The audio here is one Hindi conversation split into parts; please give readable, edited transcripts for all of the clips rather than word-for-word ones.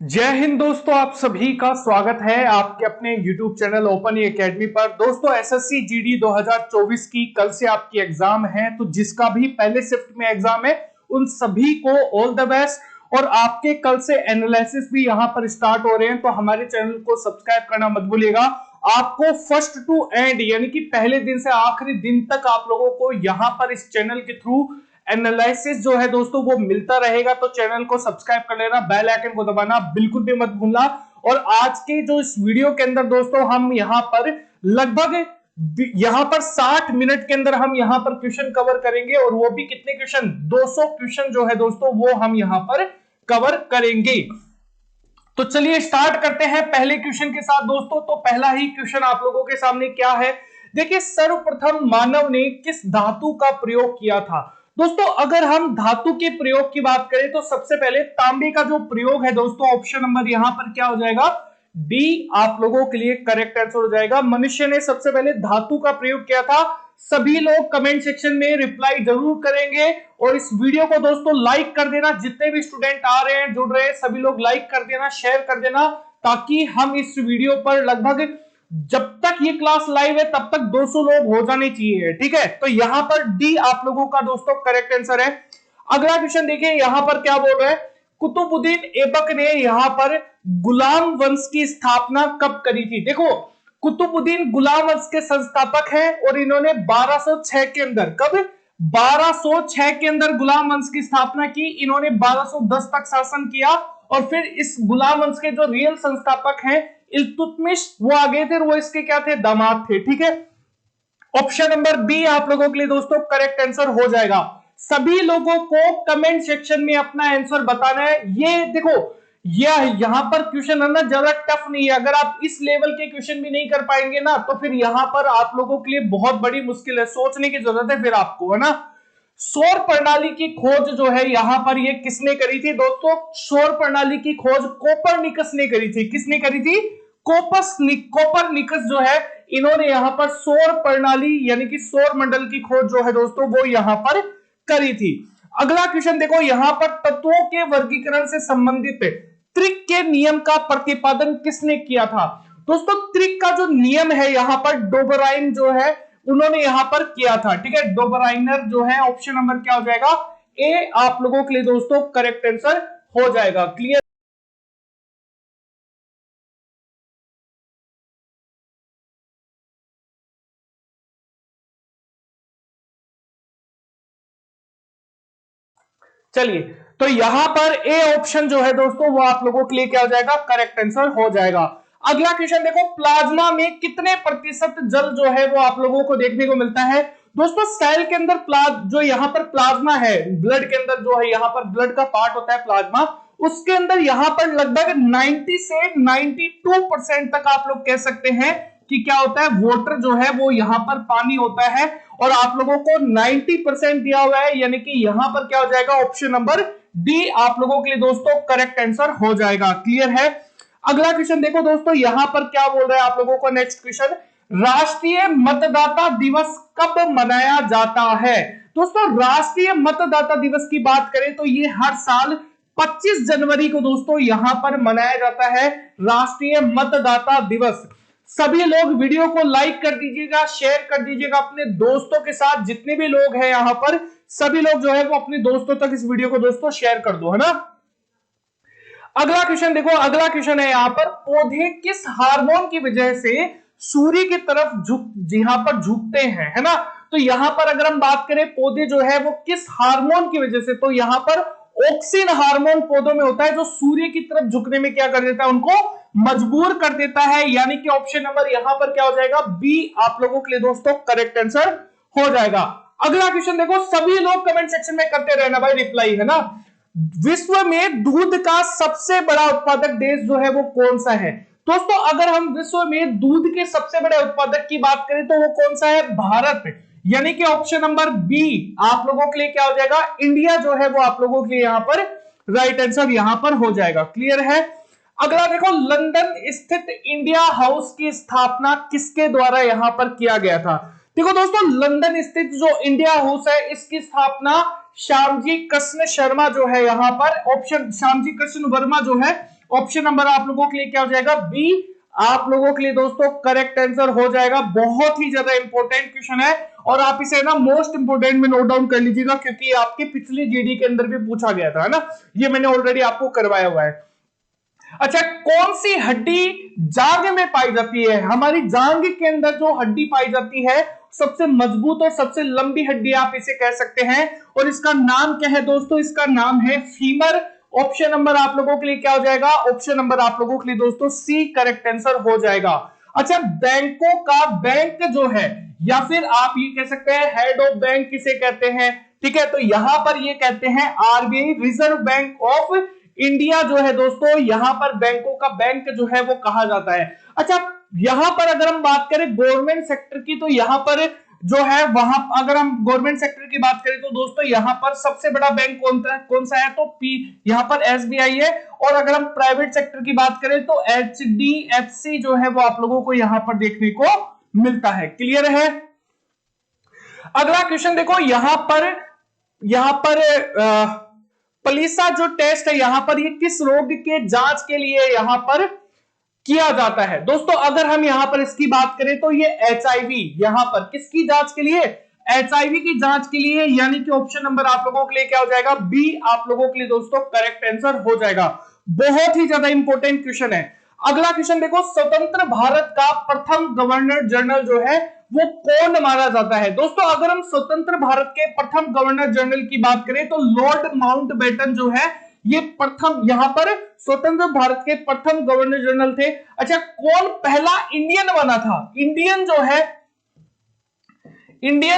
जय हिंद दोस्तों, आप सभी का स्वागत है आपके अपने YouTube चैनल ओपन एकेडमी पर। दोस्तों एसएससी जीडी 2024 की कल से आपकी एग्जाम है, तो जिसका भी पहले शिफ्ट में एग्जाम है उन सभी को ऑल द बेस्ट। और आपके कल से एनालिसिस भी यहां पर स्टार्ट हो रहे हैं, तो हमारे चैनल को सब्सक्राइब करना मत भूलिएगा। आपको फर्स्ट टू एंड यानी कि पहले दिन से आखिरी दिन तक आप लोगों को यहां पर इस चैनल के थ्रू एनालिसिस जो है दोस्तों वो मिलता रहेगा। तो चैनल को सब्सक्राइब कर लेना, बेल आइकन को दबाना बिल्कुल भी मत भूलना। और आज के जो इस वीडियो के अंदर दोस्तों हम यहां पर लगभग 60 मिनट के अंदर हम यहां पर क्वेश्चन कवर करेंगे, और वो भी कितने क्वेश्चन, 200 क्वेश्चन जो है दोस्तों वो हम यहां पर कवर करेंगे। तो चलिए स्टार्ट करते हैं पहले क्वेश्चन के साथ दोस्तों। तो पहला ही क्वेश्चन आप लोगों के सामने क्या है, देखिए सर्वप्रथम मानव ने किस धातु का प्रयोग किया था। दोस्तों अगर हम धातु के प्रयोग की बात करें तो सबसे पहले तांबे का जो प्रयोग है दोस्तों, ऑप्शन नंबर यहां पर क्या हो जाएगा, डी आप लोगों के लिए करेक्ट आंसर हो जाएगा। मनुष्य ने सबसे पहले धातु का प्रयोग किया था। सभी लोग कमेंट सेक्शन में रिप्लाई जरूर करेंगे, और इस वीडियो को दोस्तों लाइक कर देना। जितने भी स्टूडेंट आ रहे हैं जुड़ रहे हैं सभी लोग लाइक कर देना, शेयर कर देना, ताकि हम इस वीडियो पर लगभग जब तक ये क्लास लाइव है तब तक 200 लोग हो जाने चाहिए, ठीक है। तो यहां पर डी आप लोगों का दोस्तों करेक्ट आंसर है। अगला क्वेश्चन देखिए यहां पर क्या बोल रहा है, कुतुबुद्दीन ऐबक ने यहां पर गुलाम वंश की स्थापना कब करी थी। देखो कुतुबुद्दीन गुलाम वंश के संस्थापक हैं, और इन्होंने 1206 के अंदर, कब, 1206 के अंदर गुलाम वंश की स्थापना की। इन्होंने 1210 तक शासन किया, और फिर इस गुलाम वंश के जो रियल संस्थापक हैं इल्तुतमिश वो आगे थे, वो इसके क्या थे, दामाद थे, ठीक है। ऑप्शन नंबर बी आप लोगों के लिए दोस्तों करेक्ट आंसर हो जाएगा। सभी लोगों को कमेंट सेक्शन में अपना आंसर बताना है। ये देखो यहां पर क्वेश्चन है ना ज्यादा टफ नहीं है। अगर आप इस लेवल के क्वेश्चन भी नहीं कर पाएंगे ना, तो फिर यहां पर आप लोगों के लिए बहुत बड़ी मुश्किल है, सोचने की जरूरत है फिर आपको, है ना। सौर प्रणाली की खोज जो है यहां पर ये किसने करी थी दोस्तों, सौर प्रणाली की खोज कोपरनिकस ने करी थी। किसने करी थी, कोपरनिकस जो है, इन्होंने यहां पर सौर प्रणाली यानी कि सौर मंडल की खोज जो है दोस्तों वो यहां पर करी थी। अगला क्वेश्चन देखो, यहां पर तत्वों के वर्गीकरण से संबंधित त्रिक के नियम का प्रतिपादन किसने किया था। दोस्तों त्रिक का जो नियम है यहां पर डोबराइन जो है उन्होंने यहां पर किया था, ठीक है। डोबराइनर जो है, ऑप्शन नंबर क्या हो जाएगा, ए आप लोगों के लिए दोस्तों करेक्ट आंसर हो जाएगा। क्लियर। चलिए तो यहां पर ए ऑप्शन जो है दोस्तों वो आप लोगों के लिए क्या हो जाएगा, करेक्ट आंसर हो जाएगा। अगला क्वेश्चन देखो, प्लाज्मा में कितने प्रतिशत जल जो है वो आप लोगों को देखने को मिलता है। दोस्तों सेल के अंदर जो यहां पर प्लाज्मा है, ब्लड के अंदर जो है यहां पर ब्लड का पार्ट होता है प्लाज्मा, उसके अंदर यहां पर लगभग 90 से 92% तक आप लोग कह सकते हैं कि क्या होता है, वाटर जो है वो यहां पर पानी होता है। और आप लोगों को 90% दिया हुआ है, यानी कि यहां पर क्या हो जाएगा, ऑप्शन नंबर डी आप लोगों के लिए दोस्तों करेक्ट आंसर हो जाएगा। क्लियर है। अगला क्वेश्चन देखो दोस्तों, यहां पर क्या बोल रहा है आप लोगों को, नेक्स्ट क्वेश्चन, राष्ट्रीय मतदाता दिवस कब मनाया जाता है। दोस्तों राष्ट्रीय मतदाता दिवस की बात करें तो ये हर साल 25 जनवरी को दोस्तों यहां पर मनाया जाता है, राष्ट्रीय मतदाता दिवस। सभी लोग वीडियो को लाइक कर दीजिएगा, शेयर कर दीजिएगा अपने दोस्तों के साथ। जितने भी लोग हैं यहां पर सभी लोग जो है वो अपने दोस्तों तक इस वीडियो को दोस्तों शेयर कर दो, है ना। अगला क्वेश्चन देखो, अगला क्वेश्चन है यहां पर, पौधे किस हार्मोन की वजह से सूर्य की तरफ यहां पर झुकते हैं, है ना। तो यहां पर अगर हम बात करें पौधे जो है वो किस हार्मोन की वजह से, तो यहां पर ऑक्सिन हार्मोन पौधों में होता है, जो सूर्य की तरफ झुकने में क्या कर देता है, उनको मजबूर कर देता है। यानी कि ऑप्शन नंबर यहां पर क्या हो जाएगा, बी आप लोगों के लिए दोस्तों करेक्ट आंसर हो जाएगा। अगला क्वेश्चन देखो, सभी लोग कमेंट सेक्शन में करते रहना भाई रिप्लाई, है ना। विश्व में दूध का सबसे बड़ा उत्पादक देश जो है वो कौन सा है। दोस्तों अगर हम विश्व में दूध के सबसे बड़े उत्पादक की बात करें तो वो कौन सा है, भारत। यानी कि ऑप्शन नंबर बी आप लोगों के लिए क्या हो जाएगा, इंडिया जो है वो आप लोगों के लिए यहां पर राइट आंसर यहां पर हो जाएगा। क्लियर है। अगला देखो, लंदन स्थित इंडिया हाउस की स्थापना किसके द्वारा यहां पर किया गया था। देखो दोस्तों लंदन स्थित जो इंडिया हाउस है इसकी स्थापना श्यामजी कृष्ण शर्मा जो है यहां पर, ऑप्शन श्यामजी कृष्ण वर्मा जो है ऑप्शन नंबर आप लोगों के लिए क्या हो जाएगा, बी आप लोगों के लिए दोस्तों करेक्ट आंसर हो जाएगा। बहुत ही ज्यादा इंपॉर्टेंट क्वेश्चन है और आप इसे ना मोस्ट इंपोर्टेंट में नोट डाउन कर लीजिएगा, क्योंकि आपके पिछली जीडी के अंदर भी पूछा गया था, है ना, ये मैंने ऑलरेडी आपको करवाया हुआ है। अच्छा, कौन सी हड्डी जांघ में पाई जाती है? हमारी जांघ के अंदर जो हड्डी पाई जाती है सबसे मजबूत और सबसे लंबी हड्डी आप इसे कह सकते हैं, और इसका नाम क्या है दोस्तों, इसका नाम है फीमर। ऑप्शन नंबर आप लोगों के लिए क्या हो जाएगा, ऑप्शन नंबर आप लोगों के लिए दोस्तों सी करेक्ट आंसर हो जाएगा। अच्छा, बैंकों का बैंक जो है, या फिर आप ये कह सकते हैं हेड ऑफ बैंक किसे कहते हैं, ठीक है, तो यहां पर ये कहते हैं RBI, reserve bank of India जो है दोस्तों, यहां पर बैंकों का बैंक जो है वो कहा जाता है। अच्छा, यहां पर अगर हम बात करें गवर्नमेंट सेक्टर की, तो यहां पर जो है वहां अगर हम गवर्नमेंट सेक्टर की बात करें तो दोस्तों यहां पर सबसे बड़ा बैंक कौन सा है, तो पी यहां पर एसबीआई है। और अगर हम प्राइवेट सेक्टर की बात करें तो एचडीएफसी जो है वो आप लोगों को यहां पर देखने को मिलता है। क्लियर है? अगला क्वेश्चन देखो, यहां पर पलीसा जो टेस्ट है यहां पर ये किस रोग के जांच के लिए यहां पर किया जाता है दोस्तों? अगर हम यहां पर इसकी बात करें तो ये एचआईवी, यहां पर किसकी जांच के लिए, एचआईवी की जांच के लिए, यानी कि ऑप्शन नंबर आप लोगों के लिए क्या हो जाएगा, बी आप लोगों के लिए दोस्तों करेक्ट आंसर हो जाएगा। बहुत ही ज्यादा इंपॉर्टेंट क्वेश्चन है। अगला क्वेश्चन देखो, स्वतंत्र भारत का प्रथम गवर्नर जनरल जो है वो कौन माना जाता है? दोस्तों अगर हम स्वतंत्र भारत के प्रथम गवर्नर जनरल की बात करें तो लॉर्ड माउंटबेटन जो है ये प्रथम यहां पर स्वतंत्र भारत के प्रथम गवर्नर जनरल थे। अच्छा, कौन पहला इंडियन बना था? इंडियन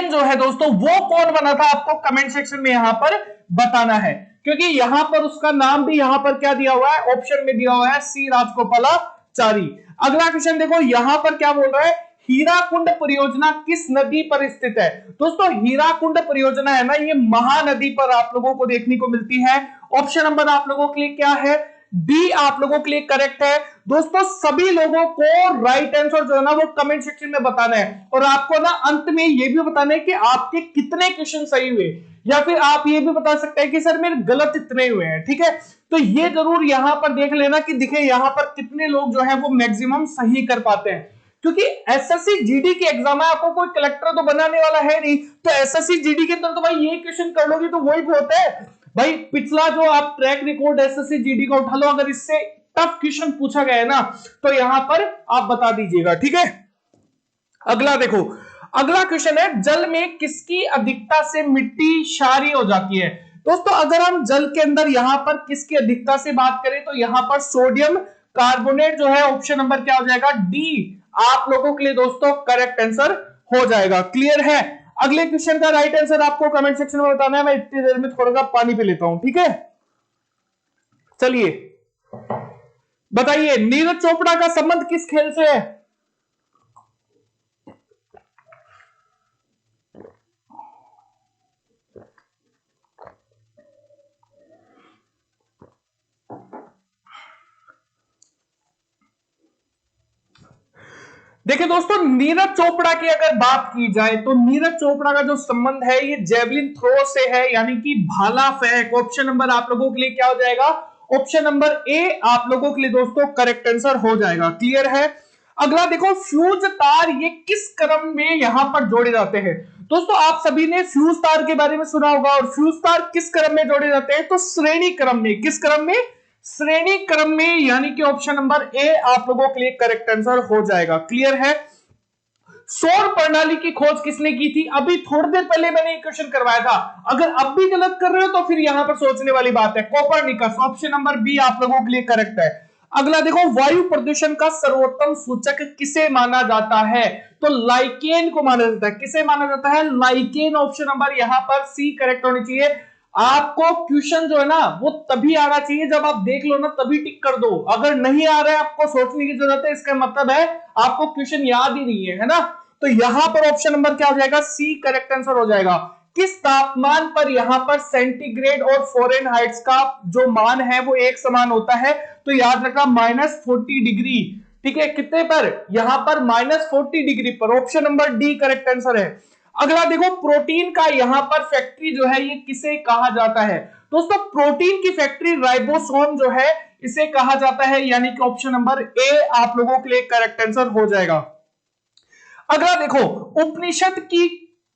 जो है दोस्तों वो कौन बना था, आपको कमेंट सेक्शन में यहां पर बताना है, क्योंकि यहां पर उसका नाम भी यहां पर क्या दिया हुआ है, ऑप्शन में दिया हुआ है सी राजगोपालाचारी। अगला क्वेश्चन देखो, यहां पर क्या बोल रहा है, हीराकुंड परियोजना किस नदी पर स्थित है? दोस्तों हीराकुंड परियोजना है ना, ये महानदी पर आप लोगों को देखने को मिलती है। ऑप्शन नंबर आप लोगों के लिए क्या है, डी आप लोगों के लिए करेक्ट है। दोस्तों सभी लोगों को राइट आंसर जो है ना वो कमेंट सेक्शन में बताना है, और आपको ना अंत में ये भी बताना है कि आपके कितने क्वेश्चन सही हुए, या फिर आप ये भी बता सकते हैं कि सर मेरे गलत इतने हुए हैं, ठीक है। तो ये जरूर यहां पर देख लेना कि दिखे यहां पर कितने लोग जो है वो मैक्सिमम सही कर पाते हैं, क्योंकि एसएससी जीडी के एग्जाम है, आपको कोई कलेक्टर तो बनाने वाला है नहीं, तो एसएससी जीडी के अंदर तो भाई ये क्वेश्चन कर लोगे तो वही बहुत है भाई। पिछला जो आप ट्रैक रिकॉर्ड एसएससी जीडी का उठा लो, अगर इससे टफ क्वेश्चन पूछा गया है ना तो यहां पर आप बता दीजिएगा, ठीक है। अगला देखो, अगला क्वेश्चन है, जल में किसकी अधिकता से मिट्टी क्षारीय हो जाती है? दोस्तों अगर हम जल के अंदर यहां पर किसकी अधिकता से बात करें तो यहां पर सोडियम कार्बोनेट जो है, ऑप्शन नंबर क्या हो जाएगा, डी आप लोगों के लिए दोस्तों करेक्ट आंसर हो जाएगा। क्लियर है? अगले क्वेश्चन का राइट आंसर आपको कमेंट सेक्शन में बताना है। मैं इतनी देर में थोड़ा सा पानी पी लेता हूं, ठीक है। चलिए बताइए, नीरज चोपड़ा का संबंध किस खेल से है? देखिए दोस्तों, नीरज चोपड़ा की अगर बात की जाए तो नीरज चोपड़ा का जो संबंध है ये जेवलिन थ्रो से है, यानी कि भाला फेंक। ऑप्शन नंबर आप लोगों के लिए क्या हो जाएगा, ऑप्शन नंबर ए आप लोगों के लिए दोस्तों करेक्ट आंसर हो जाएगा। क्लियर है? अगला देखो, फ्यूज तार ये किस क्रम में यहां पर जोड़े जाते हैं? दोस्तों आप सभी ने फ्यूज तार के बारे में सुना होगा, और फ्यूज तार किस क्रम में जोड़े जाते हैं, तो श्रेणी क्रम में। किस क्रम में? श्रेणी क्रम में, यानी कि ऑप्शन नंबर ए आप लोगों के लिए करेक्ट आंसर हो जाएगा। क्लियर है? सौर प्रणाली की खोज किसने की थी? अभी थोड़ी देर पहले मैंने एक क्वेश्चन करवाया था, अगर अब भी गलत कर रहे हो तो फिर यहां पर सोचने वाली बात है। कोपरनिकस, ऑप्शन नंबर बी आप लोगों के लिए करेक्ट है। अगला देखो, वायु प्रदूषण का सर्वोत्तम सूचक किसे माना जाता है? तो लाइकेन को माना जाता है। किसे माना जाता है? लाइकेन। ऑप्शन नंबर यहां पर सी करेक्ट होनी चाहिए। आपको क्वेश्चन जो है ना वो तभी आना चाहिए जब आप देख लो ना तभी टिक कर दो, अगर नहीं आ रहा है आपको सोचने की जरूरत है, इसका मतलब है आपको क्वेश्चन याद ही नहीं है ना। तो यहां पर ऑप्शन नंबर क्या हो जाएगा, सी करेक्ट आंसर हो जाएगा। किस तापमान पर यहां पर सेंटीग्रेड और फ़ारेनहाइट का जो मान है वो एक समान होता है? तो याद रखना -40 डिग्री, ठीक है। कितने पर? यहां पर -40 डिग्री पर। Option number D correct answer है। अगला देखो, प्रोटीन का यहां पर फैक्ट्री जो है ये किसे कहा जाता है? दोस्तों प्रोटीन की फैक्ट्री राइबोसोम जो है इसे कहा जाता है, यानी कि ऑप्शन नंबर ए आप लोगों के लिए करेक्ट आंसर हो जाएगा। अगला देखो, उपनिषद की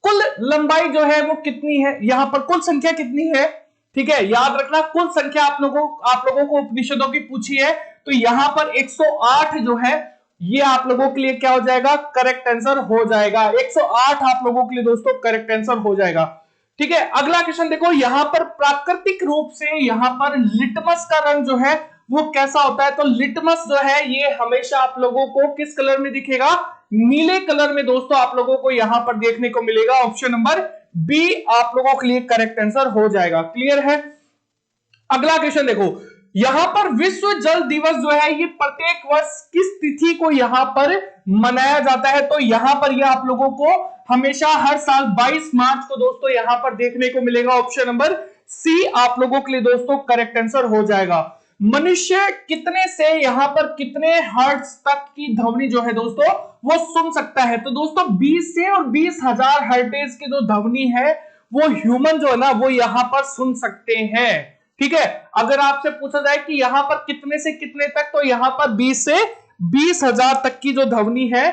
कुल लंबाई जो है वो कितनी है, यहां पर कुल संख्या कितनी है, ठीक है, याद रखना कुल संख्या आप लोगों को उपनिषदों की पूछी है, तो यहां पर 108 जो है ये आप लोगों के लिए क्या हो जाएगा, करेक्ट आंसर हो जाएगा। 108 आप लोगों के लिए दोस्तों करेक्ट आंसर हो जाएगा। ठीक है, अगला क्वेश्चन देखो, यहां पर प्राकृतिक रूप से यहां पर लिटमस का रंग जो है वो कैसा होता है, तो लिटमस जो है ये हमेशा आप लोगों को किस कलर में दिखेगा, नीले कलर में दोस्तों आप लोगों को यहां पर देखने को मिलेगा। ऑप्शन नंबर बी आप लोगों के लिए करेक्ट आंसर हो जाएगा। क्लियर है। अगला क्वेश्चन देखो, यहां पर विश्व जल दिवस जो है ये प्रत्येक वर्ष किस तिथि को यहां पर मनाया जाता है, तो यहां पर यह आप लोगों को हमेशा हर साल 22 मार्च को दोस्तों यहां पर देखने को मिलेगा। ऑप्शन नंबर सी आप लोगों के लिए दोस्तों करेक्ट आंसर हो जाएगा। मनुष्य कितने से यहां पर कितने हर्ट्ज तक की ध्वनि जो है दोस्तों वो सुन सकता है, तो दोस्तों 20 से और 20,000 हर्टेज की जो ध्वनि है वो ह्यूमन जो है ना वो यहां पर सुन सकते हैं। ठीक है, अगर आपसे पूछा जाए कि यहां पर कितने से कितने तक, तो यहां पर 20 से 20,000 तक की जो ध्वनि है,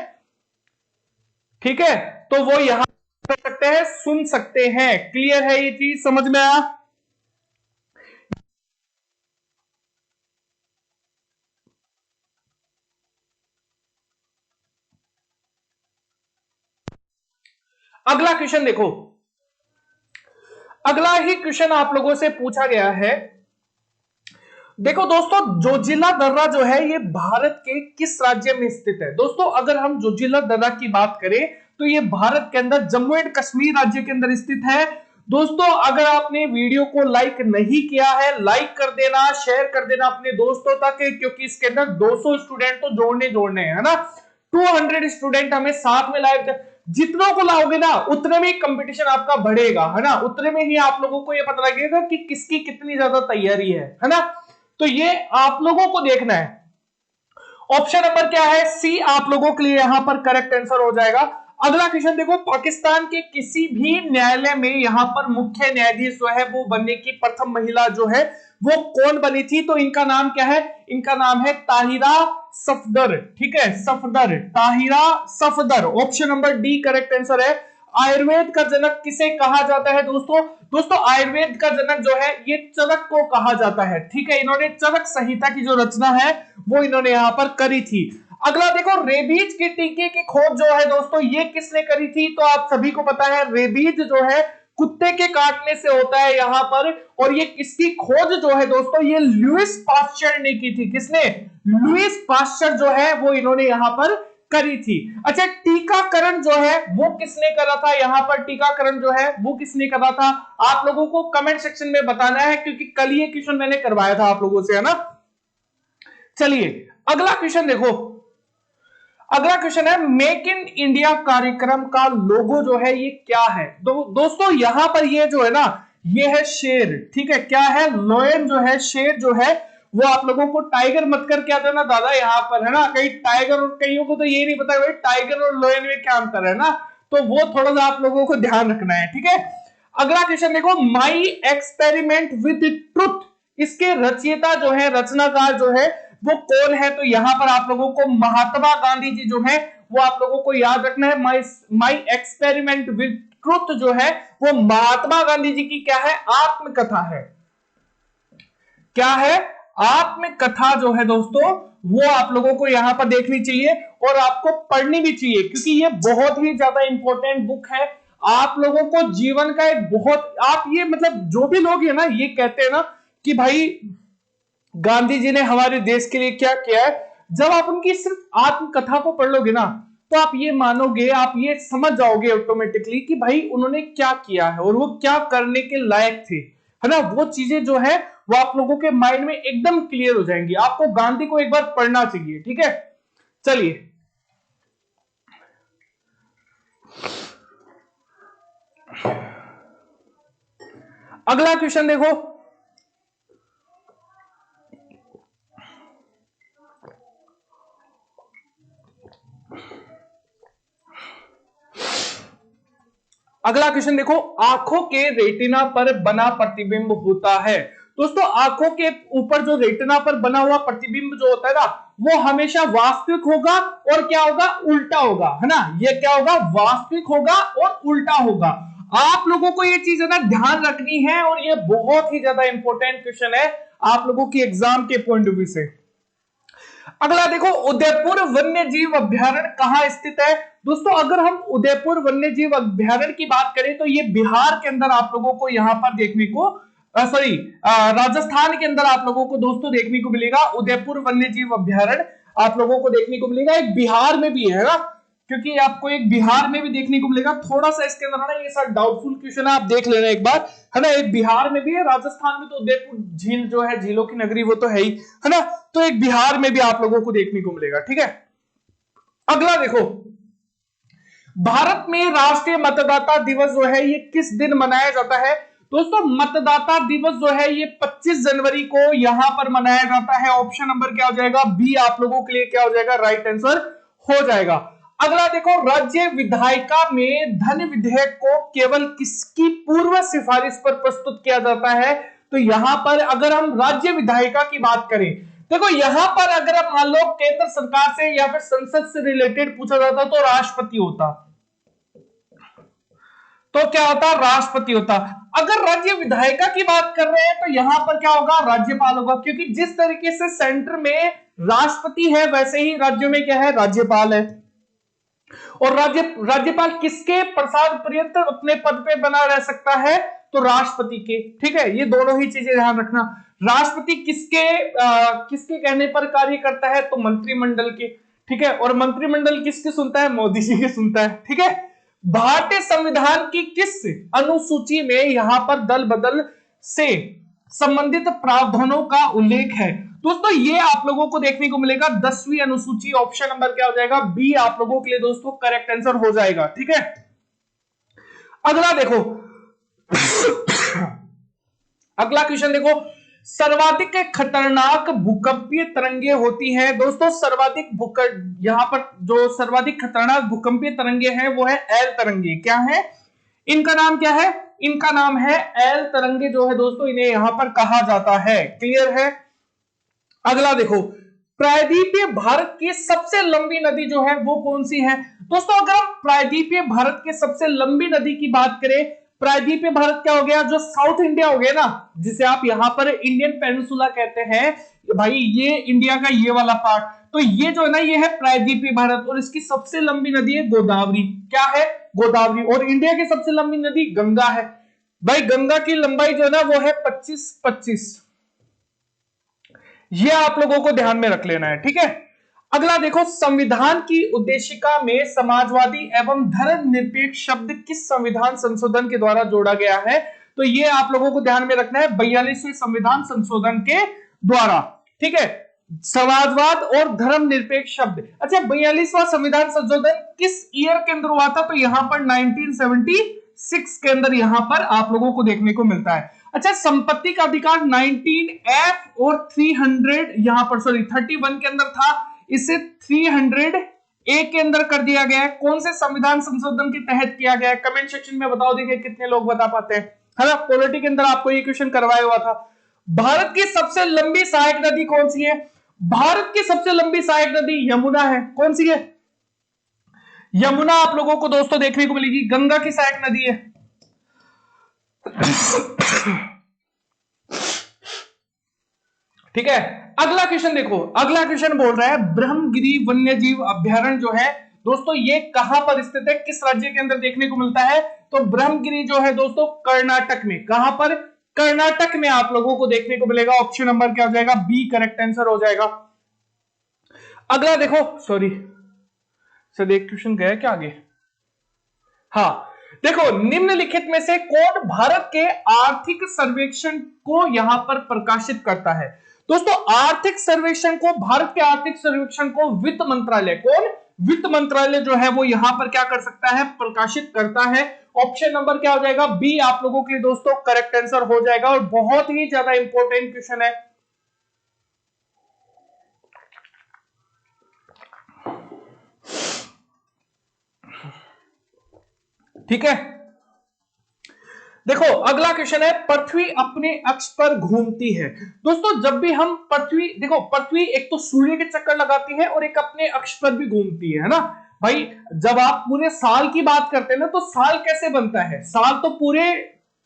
ठीक है, तो वो यहां कर सकते हैं, सुन सकते हैं। क्लियर है, ये चीज समझ में आया। अगला क्वेश्चन देखो, अगला ही क्वेश्चन आप लोगों से पूछा गया है। देखो दोस्तों, जोजिला दर्रा जो है ये भारत के किस राज्य में स्थित है, दोस्तों अगर हम जोजिला दर्रा की बात करें तो ये भारत के अंदर जम्मू एंड कश्मीर राज्य के अंदर स्थित है। दोस्तों अगर आपने वीडियो को लाइक नहीं किया है, लाइक कर देना, शेयर कर देना अपने दोस्तों तक, क्योंकि इसके अंदर 200 स्टूडेंट तो जोड़ने हैं, है ना, 200 स्टूडेंट हमें साथ में लाइव, जितनों को लाओगे ना उतने में कंपटीशन आपका बढ़ेगा, है ना, उतने में ही आप लोगों को यह पता लगेगा कि किसकी कितनी ज्यादा तैयारी है ना। तो ये आप लोगों को देखना है। ऑप्शन नंबर क्या है, सी आप लोगों के लिए यहां पर करेक्ट आंसर हो जाएगा। अगला क्वेश्चन देखो, पाकिस्तान के किसी भी न्यायालय में यहां पर मुख्य न्यायाधीश जो है वो बनने की प्रथम महिला जो है वो कौन बनी थी, तो इनका नाम क्या है, इनका नाम है ताहिरा सफदर। ठीक है, Safdar, Tahira Safdar, option number D correct answer है। आयुर्वेद का जनक किसे कहा जाता है दोस्तों, दोस्तों आयुर्वेद का जनक जो है ये चरक को कहा जाता है। ठीक है, इन्होंने चरक संहिता की जो रचना है वो इन्होंने यहां पर करी थी। अगला देखो, रेबीज के टीके की खोज जो है दोस्तों ये किसने करी थी, तो आप सभी को पता है रेबीज जो है कुत्ते के काटने से होता है यहां पर, और ये किसकी खोज जो है दोस्तों ये लुइस पास्चर ने की थी। किसने, लुइस पास्चर जो है वो इन्होंने यहां पर करी थी। अच्छा, टीकाकरण जो है वो किसने करा था, यहां पर टीकाकरण जो है वो किसने करा था, आप लोगों को कमेंट सेक्शन में बताना है, क्योंकि कल ये क्वेश्चन मैंने करवाया था आप लोगों से, है ना। चलिए अगला क्वेश्चन देखो, अगला क्वेश्चन है मेक इन इंडिया कार्यक्रम का लोगो जो है ये क्या है, दोस्तों यहां पर ये जो है ना ये है शेर। ठीक है, क्या है, लोयन जो है, शेर जो है वो आप लोगों को टाइगर मत कर क्या देना दादा यहां पर, है ना, कहीं टाइगर और कईयों को तो ये नहीं पता भाई टाइगर और लोयन में क्या अंतर है ना, तो वो थोड़ा सा आप लोगों को ध्यान रखना है। ठीक है, अगला क्वेश्चन देखो, माई एक्सपेरिमेंट विद ट्रुथ, इसके रचयिता जो है, रचनाकार जो है वो कौन है, तो यहां पर आप लोगों को महात्मा गांधी जी जो है वो आप लोगों को याद रखना है। माई एक्सपेरिमेंट विद ट्रुथ जो है वो महात्मा गांधी जी की क्या है, आत्मकथा है। क्या है, आत्मकथा जो है दोस्तों वो आप लोगों को यहां पर देखनी चाहिए और आपको पढ़नी भी चाहिए, क्योंकि ये बहुत ही ज्यादा इंपॉर्टेंट बुक है। आप लोगों को जीवन का एक बहुत, आप ये मतलब जो भी लोग है ना ये कहते हैं ना कि भाई गांधी जी ने हमारे देश के लिए क्या किया है, जब आप उनकी सिर्फ आत्मकथा को पढ़ लोगे ना तो आप ये मानोगे, आप ये समझ जाओगे ऑटोमेटिकली कि भाई उन्होंने क्या किया है और वो क्या करने के लायक थे, है ना। वो चीजें जो है वो आप लोगों के माइंड में एकदम क्लियर हो जाएंगी। आपको गांधी को एक बार पढ़ना चाहिए। ठीक है, चलिए अगला क्वेश्चन देखो, अगला क्वेश्चन देखो, आंखों के रेटिना पर बना प्रतिबिंब होता है। दोस्तों आंखों के ऊपर जो रेटिना पर बना हुआ प्रतिबिंब जो होता है ना, वो हमेशा वास्तविक होगा और क्या होगा, उल्टा होगा, है ना। ये क्या होगा, वास्तविक होगा और उल्टा होगा। आप लोगों को ये चीज है ना ध्यान रखनी है, और ये बहुत ही ज्यादा इंपॉर्टेंट क्वेश्चन है आप लोगों की एग्जाम के पॉइंट ऑफ व्यू से। अगला देखो, उदयपुर वन्य जीव अभ्यारण्य कहां स्थित है। दोस्तों अगर हम उदयपुर वन्य जीव अभ्यारण्य की बात करें तो ये बिहार के अंदर आप लोगों को यहां पर देखने को, सॉरी राजस्थान के अंदर आप लोगों को दोस्तों देखने को मिलेगा। उदयपुर वन्य जीव अभ्यारण्य आप लोगों को देखने को मिलेगा, एक बिहार में भी है ना, क्योंकि आपको एक बिहार में भी देखने को मिलेगा। थोड़ा सा इसके अंदर ना ये सर डाउटफुल क्वेश्चन है, आप देख लेना एक बार, है ना। एक बिहार में भी है, राजस्थान में तो उदयपुर झील जो है, झीलों की नगरी वो तो है ही, है ना। तो एक बिहार में भी आप लोगों को देखने को मिलेगा, ठीक है। अगला देखो, भारत में राष्ट्रीय मतदाता दिवस जो है ये किस दिन मनाया जाता है। दोस्तों मतदाता दिवस जो है ये 25 जनवरी को यहां पर मनाया जाता है। ऑप्शन नंबर क्या हो जाएगा, बी आप लोगों के लिए क्या हो जाएगा, राइट आंसर हो जाएगा। अगला देखो, राज्य विधायिका में धन विधेयक को केवल किसकी पूर्व सिफारिश पर प्रस्तुत किया जाता है। तो यहां पर अगर हम राज्य विधायिका की बात करें, देखो यहां पर अगर हम मान लो केंद्र सरकार से या फिर संसद से रिलेटेड पूछा जाता तो राष्ट्रपति होता, तो क्या होता, राष्ट्रपति होता। अगर राज्य विधायिका की बात कर रहे हैं तो यहां पर क्या होगा, राज्यपाल होगा, क्योंकि जिस तरीके से सेंटर में राष्ट्रपति है वैसे ही राज्यों में क्या है, राज्यपाल है। और राज्यपाल किसके प्रसाद पर्यंत अपने पद पे बना रह सकता है, तो राष्ट्रपति के, ठीक है। ये दोनों ही चीजें ध्यान रखना। राष्ट्रपति किसके कहने पर कार्य करता है, तो मंत्रिमंडल के, ठीक है। और मंत्रिमंडल किसकी सुनता है, मोदी जी की सुनता है, ठीक है। भारतीय संविधान की किस अनुसूची में यहां पर दल बदल से संबंधित प्रावधानों का उल्लेख है। दोस्तों ये आप लोगों को देखने को मिलेगा 10वीं अनुसूची। ऑप्शन नंबर क्या हो जाएगा, बी आप लोगों के लिए दोस्तों करेक्ट आंसर हो जाएगा, ठीक है। अगला देखो अगला क्वेश्चन देखो, सर्वाधिक खतरनाक भूकंपीय तरंगे होती हैं। दोस्तों सर्वाधिक यहां पर जो सर्वाधिक खतरनाक भूकंपीय तरंगे हैं वो है एल तरंगे। क्या है इनका नाम, क्या है इनका नाम है एल तरंगे जो है दोस्तों, इन्हें यहां पर कहा जाता है। क्लियर है। अगला देखो, प्रायद्वीपीय भारत की सबसे लंबी नदी जो है वो कौन सी है। दोस्तों अगर हम प्रायद्वीपीय भारत की सबसे लंबी नदी की बात करें, प्रायद्वीपीय भारत क्या हो गया, जो साउथ इंडिया हो गया ना, जिसे आप यहां पर इंडियन पेनिनसुला कहते हैं, भाई ये इंडिया का ये वाला पार्ट, तो ये जो है ना ये है प्रायद्वीपीय भारत, और इसकी सबसे लंबी नदी है गोदावरी। क्या है, गोदावरी। और इंडिया की सबसे लंबी नदी गंगा है। भाई गंगा की लंबाई जो है ना वो है 25-25। ये आप लोगों को ध्यान में रख लेना है, ठीक है। अगला देखो, संविधान की उद्देशिका में समाजवादी एवं धर्मनिरपेक्ष शब्द किस संविधान संशोधन के द्वारा जोड़ा गया है। तो ये आप लोगों को ध्यान में रखना है 42वें संविधान संशोधन के द्वारा, ठीक है। समाजवाद और धर्मनिरपेक्ष शब्द, अच्छा 42वां संविधान संशोधन किस ईयर के अंदर हुआ था, तो यहां पर 1976 के अंदर यहां पर आप लोगों को देखने को मिलता है। अच्छा संपत्ति का अधिकार 19F और 300 यहां पर सॉरी 31 के अंदर था, इसे 300A के अंदर कर दिया गया है। कौन से संविधान संशोधन के तहत किया गया है, कमेंट सेक्शन में बताओ, देखिए कितने लोग बता पाते हैं, है ना। पॉलिटी के अंदर आपको ये क्वेश्चन करवाया हुआ था। भारत की सबसे लंबी सहायक नदी कौन सी है। भारत की सबसे लंबी सहायक नदी यमुना है। कौन सी है, यमुना आप लोगों को दोस्तों देखने को मिलेगी। गंगा की सहायक नदी है ठीक है। अगला क्वेश्चन देखो, अगला क्वेश्चन बोल रहा है ब्रह्मगिरी वन्यजीव अभ्यारण्य जो है दोस्तों ये कहां पर स्थित है, किस राज्य के अंदर देखने को मिलता है। तो ब्रह्मगिरी जो है दोस्तों कर्नाटक में। कहां पर, कर्नाटक में आप लोगों को देखने को मिलेगा। ऑप्शन नंबर क्या हो जाएगा, बी करेक्ट आंसर हो जाएगा। अगला देखो, सॉरी सर एक क्वेश्चन गया क्या आगे, हाँ देखो, निम्नलिखित में से कौन भारत के आर्थिक सर्वेक्षण को यहां पर प्रकाशित करता है। दोस्तों आर्थिक सर्वेक्षण को, भारत के आर्थिक सर्वेक्षण को वित्त मंत्रालय, कौन, वित्त मंत्रालय जो है वो यहां पर क्या कर सकता है, प्रकाशित करता है। ऑप्शन नंबर क्या हो जाएगा, बी आप लोगों के लिए दोस्तों करेक्ट आंसर हो जाएगा। और बहुत ही ज्यादा इंपॉर्टेंट क्वेश्चन है, ठीक है। देखो अगला क्वेश्चन है, पृथ्वी अपने अक्ष पर घूमती है। दोस्तों जब भी हम पृथ्वी, देखो पृथ्वी एक तो सूर्य के चक्कर लगाती है और एक अपने अक्ष पर भी घूमती है ना भाई। जब आप पूरे साल की बात करते हैं ना, तो साल कैसे बनता है? साल तो पूरे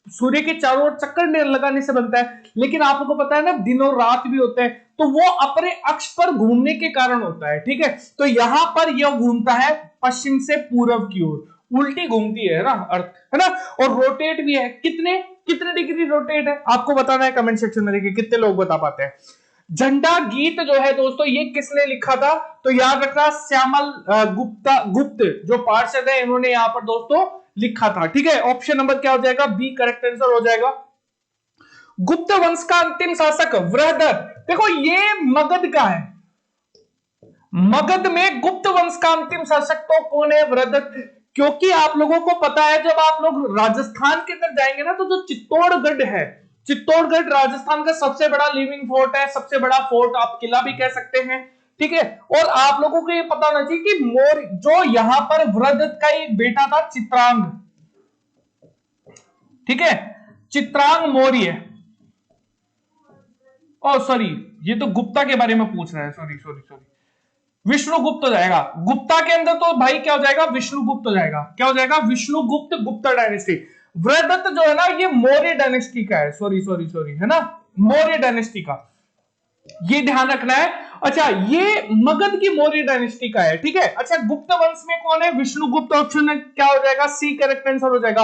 सूर्य के चारों ओर चक्कर लगाने से बनता है, लेकिन आप लोगों को पता है ना दिन और रात भी होते हैं, तो वो अपने अक्ष पर घूमने के कारण होता है, ठीक है। तो यहां पर यह घूमता है पश्चिम से पूर्व की ओर, उल्टी घूमती है ना अर्थ, है ना। और रोटेट भी है, कितने कितने डिग्री रोटेट है आपको बताना है कमेंट सेक्शन में, देखिए कितने लोग बता पाते हैं। झंडा गीत जो है दोस्तों ये किसने लिखा था? तो याद रखना श्यामल गुप्त जो पार्षद है, इन्होंने यहां पर दोस्तों लिखा था, ठीक है। ऑप्शन नंबर क्या हो जाएगा? बी करेक्ट आंसर हो जाएगा। गुप्त वंश का अंतिम शासक वृहदत्त, देखो ये मगध का है, मगध में गुप्त वंश का अंतिम शासक तो कौन है? वृहदत्त। क्योंकि आप लोगों को पता है जब आप लोग राजस्थान के अंदर जाएंगे ना, तो जो चित्तौड़गढ़ है, चित्तौड़गढ़ राजस्थान का सबसे बड़ा लिविंग फोर्ट है, सबसे बड़ा फोर्ट, आप किला भी कह सकते हैं, ठीक है। और आप लोगों को ये पता होना चाहिए कि मोर जो यहां पर वृहदत्त का एक बेटा था चित्रांग, ठीक है, चित्रांग मौर्य। ओ सॉरी, ये तो गुप्ता के बारे में पूछ रहा है, सॉरी सॉरी सॉरी, विष्णुगुप्त हो जाएगा। गुप्ता के अंदर तो भाई क्या हो जाएगा? विष्णुगुप्त हो जाएगा। क्या हो जाएगा? विष्णुगुप्त, गुप्ता डायनेस्टी। वृहदत्त जो है ना ये मौर्य डायनेस्टी का है, सॉरी सॉरी सॉरी, है ना, मौर्य डायनेस्टी का, ये ध्यान रखना है। अच्छा ये मगध की मौर्य डायनेस्टी का है, ठीक है। अच्छा गुप्त वंश में कौन है? विष्णुगुप्त। ऑप्शन में क्या हो जाएगा? सी करेक्ट आंसर हो जाएगा।